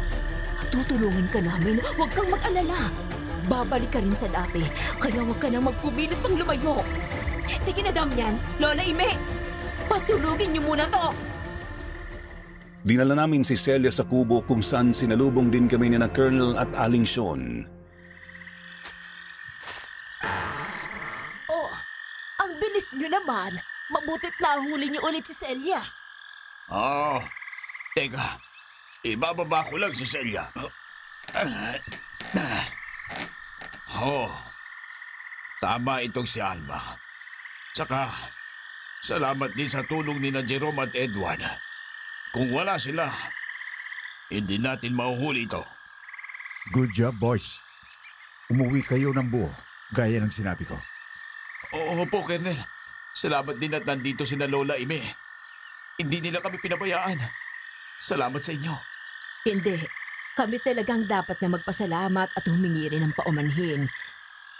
Tutulungan ka namin. Huwag kang mag-alala. Babalik ka rin sa dati. Kaya huwag ka nang magpumilit pang lumayo. Sige na, Damian. Lola Ime, patulugin niyo muna to. Dinala namin si Celia sa kubo kung saan sinalubong din kami ni na Colonel at Aling Sean. Oh, ang bilis nyo naman. Mabutit na huli niyo ulit si Celia. Teka. Ibababa ko lang si Celia. Tama itong si Alma. Saka, salamat din sa tulong ni na Jerome at Edward. Kung wala sila, hindi natin mahuhuli ito. Good job, boys. Umuwi kayo ng buo, gaya ng sinabi ko. Oo po, Colonel. Salamat din at nandito si na Lola Ime. Hindi nila kami pinabayaan. Salamat sa inyo. Hindi. Kami talagang dapat na magpasalamat at humingi rin ng paumanhin.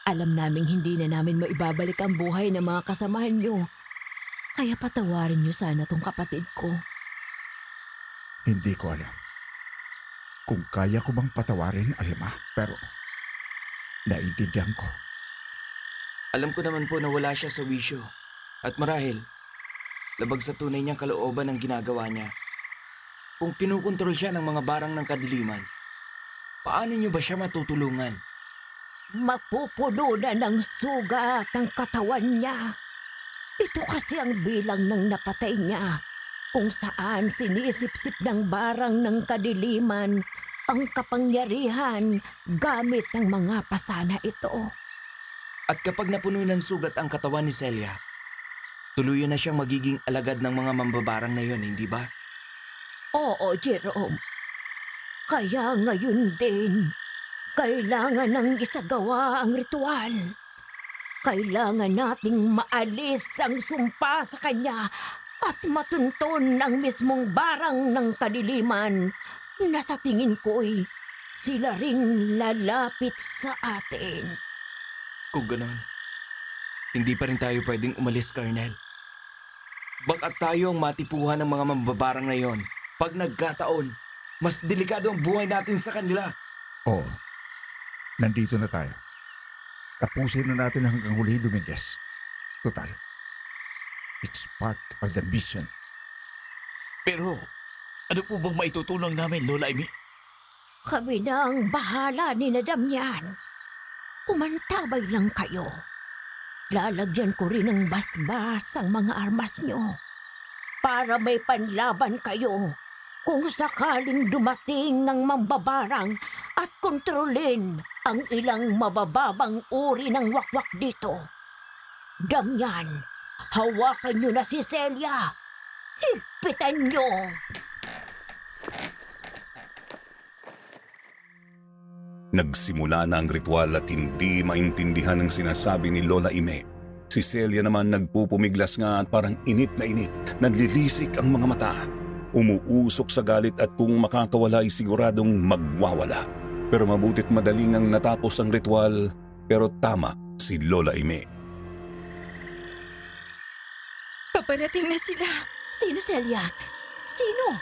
Alam naming hindi na namin maibabalik ang buhay ng mga kasamahan nyo. Kaya patawarin nyo sana tong kapatid ko. Hindi ko alam kung kaya ko bang patawarin, Alma, pero naiintindihan ko. Alam ko naman po na wala siya sa wisyo. At marahil, labag sa tunay niyang kalooban ang ginagawa niya. Kung kinukontrol siya ng mga barang ng kadiliman, paano niyo ba siya matutulungan? Mapupuno na ng sugat ang katawan niya. Ito kasi ang bilang ng napatay niya, kung saan sinisipsip ng barang ng kadiliman ang kapangyarihan gamit ang mga pasana ito. At kapag napuno ng sugat ang katawan ni Celia, tuluyan na siyang magiging alagad ng mga mambabarang na yon, hindi ba? Oo, Jerome. Kaya ngayon din, kailangan nang isagawa ang ritual. Kailangan nating maalis ang sumpa sa kanya at matunton ang mismong barang ng kadiliman na sa tingin ko'y sila ring lalapit sa atin. Kung ganon, hindi pa rin tayo pwedeng umalis, Colonel. Baga't tayo ang matipuhan ng mga mambabarang na yon, pag nagkataon, mas delikado ang buhay natin sa kanila. Oo, nandito na tayo. Tapusin na natin hanggang huli, Dominguez. Total, it's part of the mission. Pero, ano po bang maitutulong namin, Lola Amy? Kami na ang bahala ni na Damian. Umantabay lang kayo. Lalagyan ko rin ng basbas ang mga armas nyo para may panlaban kayo kung sakaling dumating ang mambabarang at kontrolin ang ilang mabababang uri ng wakwak dito. Damian, hawakan nyo na si Celia. Higpitan nyo. Nagsimula na ang ritual at hindi maintindihan ang sinasabi ni Lola Ime. Si Celia naman nagpupumiglas nga at parang init na init. Nanlilisik ang mga mata. Umuusok sa galit at kung makakawala ay siguradong magwawala. Pero mabutit madaling ang natapos ang ritual, pero tama si Lola Ime. Paparating na sila. Sino, Celia? Sino?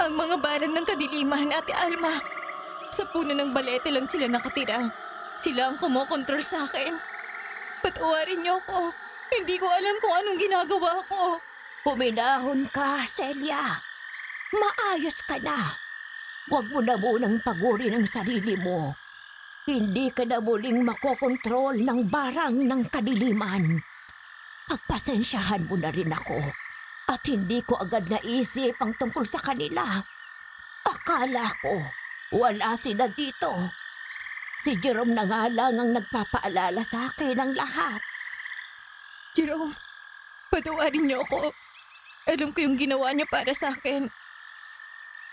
Ang mga barang ng kadiliman, Ate Alma. Sa puno ng balete lang sila nakatira. Sila ang kumokontrol sa akin. Patawarin niyo ako. Hindi ko alam kung anong ginagawa ko. Puminahon ka, Celia. Maayos ka na. Huwag mo na munang pagurin ang sarili mo. Hindi ka na muling makokontrol ng barang ng kadiliman. Pagpasensyahan mo na rin ako. At hindi ko agad naisip ang tungkol sa kanila. Akala ko, wala sila dito. Si Jerome na nga lang ang nagpapaalala sa akin ng lahat. Jerome, patawarin niyo ako. Alam ko yung ginawa niya para sa akin.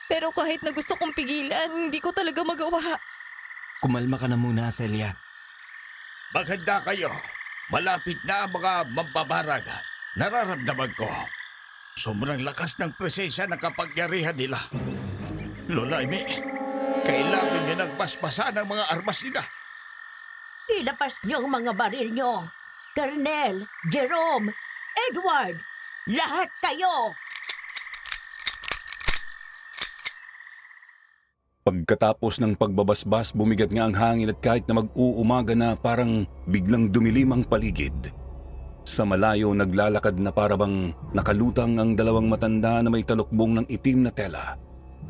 Pero kahit na gusto kong pigilan, hindi ko talaga magawa. Kumalma ka na muna, Celia. Maghanda kayo. Malapit na ang mga mambabarag. Nararamdaman ko. Sobrang lakas ng presensya ng kapangyarihan nila. Lola Amy, kailangan niyo ng basbasan ang mga armas nila. Ilabas niyo ang mga baril niyo. Colonel, Jerome, Edward, lahat kayo! Pagkatapos ng pagbabasbas, bumigat nga ang hangin at kahit na mag-uumaga na parang biglang dumilim ang paligid. Sa malayo naglalakad na parabang nakalutang ang dalawang matanda na may talukbong ng itim na tela.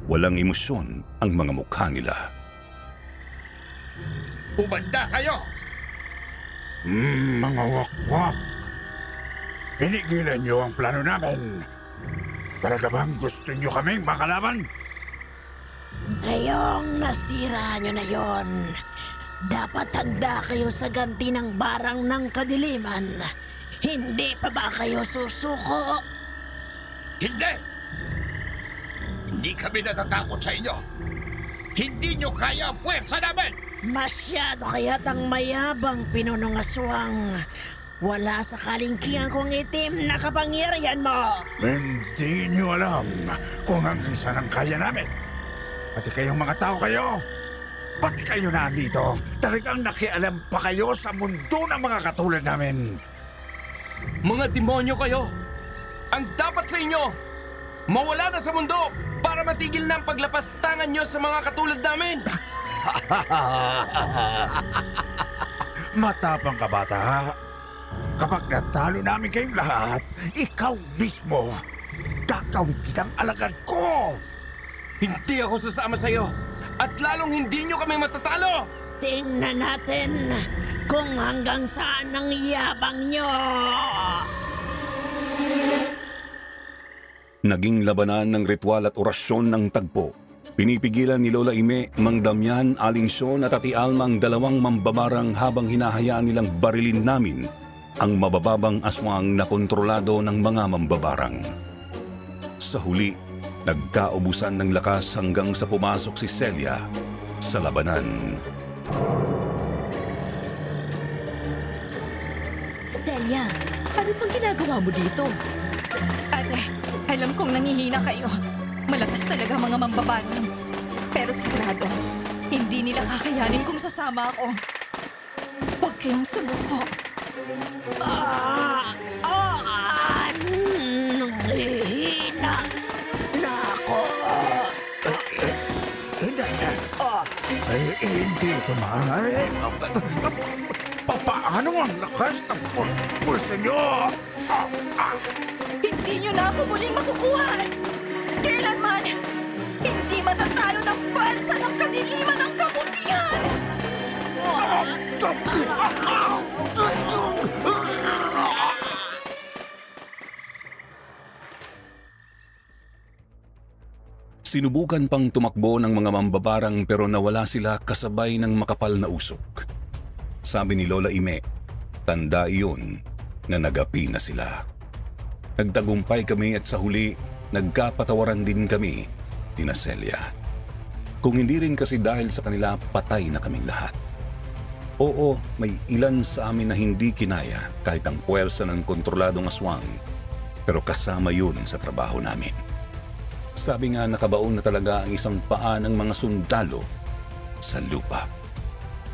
Walang emosyon ang mga mukha nila. Umanda kayo! Mga wakwak! Pinigilan niyo ang plano namin. Talaga bang gusto niyo kaming makalaban? Ngayong nasira nyo na yon, dapat handa kayo sa ganti ng barang ng kadiliman. Hindi pa ba kayo susuko? Hindi! Hindi kami natatakot sa inyo. Hindi nyo kaya ang puwersa namin! Masyado kayatang mayabang, Pinonong Aswang. Wala sa kalingkingan kong itim na kapangyarihan mo. Hindi niyo alam kung hanggang saan ang kaya namin. Pati kayong mga tao kayo. Pati kayo na andito. Talagang nakialam pa kayo sa mundo ng mga katulad namin. Mga demonyo kayo! Ang dapat sa inyo, mawala na sa mundo para matigil na ang paglapastangan nyo sa mga katulad namin! Matapang ka, bata. Kapag natalo namin kayong lahat, ikaw mismo, gagawin kitang alagad ko! Hindi ako sasama sa'yo! At lalong hindi nyo kami matatalo! Tingnan natin kung hanggang saan ang yabang nyo. Naging labanan ng ritual at orasyon ng tagpo. Pinipigilan ni Lola Ime, Mang Damian, Aling Son at Ati Alma ang dalawang mambabarang habang hinahayaan nilang barilin namin ang mabababang aswang na kontrolado ng mga mambabarang. Sa huli, nagkaubusan ng lakas hanggang sa pumasok si Celia sa labanan. Celia, ano pang ginagawa mo dito? Ate, alam kong nangihina kayo. Malakas talaga mga mambabarang. Pero sigurado, hindi nila kakayanin kung sasama ako. Huwag kayong sumuko. Nanghihina na ako. Hindi ito, mahal. Paano ang lakas ng pulsa niyo? Hindi nyo na ako muling makukuha! Kailanman, hindi matatalo ng bansa ng kadiliman ng kabutihan! Sinubukan pang tumakbo ng mga mambabarang pero nawala sila kasabay ng makapal na usok. Sabi ni Lola Ime, tanda iyon na nagapi na sila. Nagtagumpay kami at sa huli, nagkapatawaran din kami ni Celia. Kung hindi rin kasi dahil sa kanila, patay na kaming lahat. Oo, may ilan sa amin na hindi kinaya kahit ang puwersa ng kontroladong aswang, pero kasama yun sa trabaho namin. Sabi nga nakabaon na talaga ang isang paa ng mga sundalo sa lupa.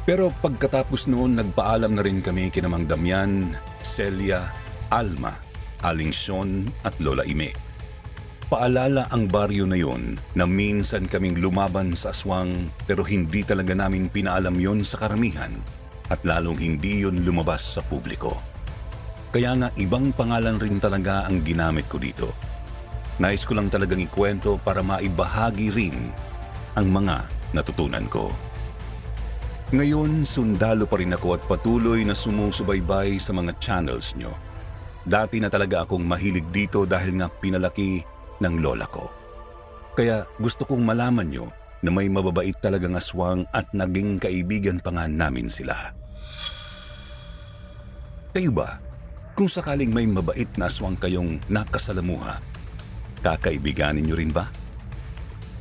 Pero pagkatapos noon, nagpaalam na rin kami kina Mang Damian, Celia, Alma, Aling Son at Lola Ime. Paalala ang baryo na yon na minsan kaming lumaban sa aswang pero hindi talaga namin pinaalam yon sa karamihan at lalong hindi yon lumabas sa publiko. Kaya nga ibang pangalan rin talaga ang ginamit ko dito. Nais ko lang talagang ikwento para maibahagi rin ang mga natutunan ko. Ngayon, sundalo pa rin ako at patuloy na sumusubaybay sa mga channels nyo. Dati na talaga akong mahilig dito dahil nga pinalaki ng lola ko. Kaya gusto kong malaman nyo na may mababait talagang aswang at naging kaibigan pa nga namin sila. Kayo ba, kung sakaling may mabait na aswang kayong nakasalamuha, kakaibiganin nyo rin ba?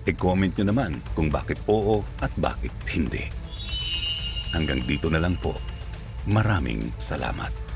I-comment nyo naman kung bakit oo at bakit hindi. Hanggang dito na lang po. Maraming salamat.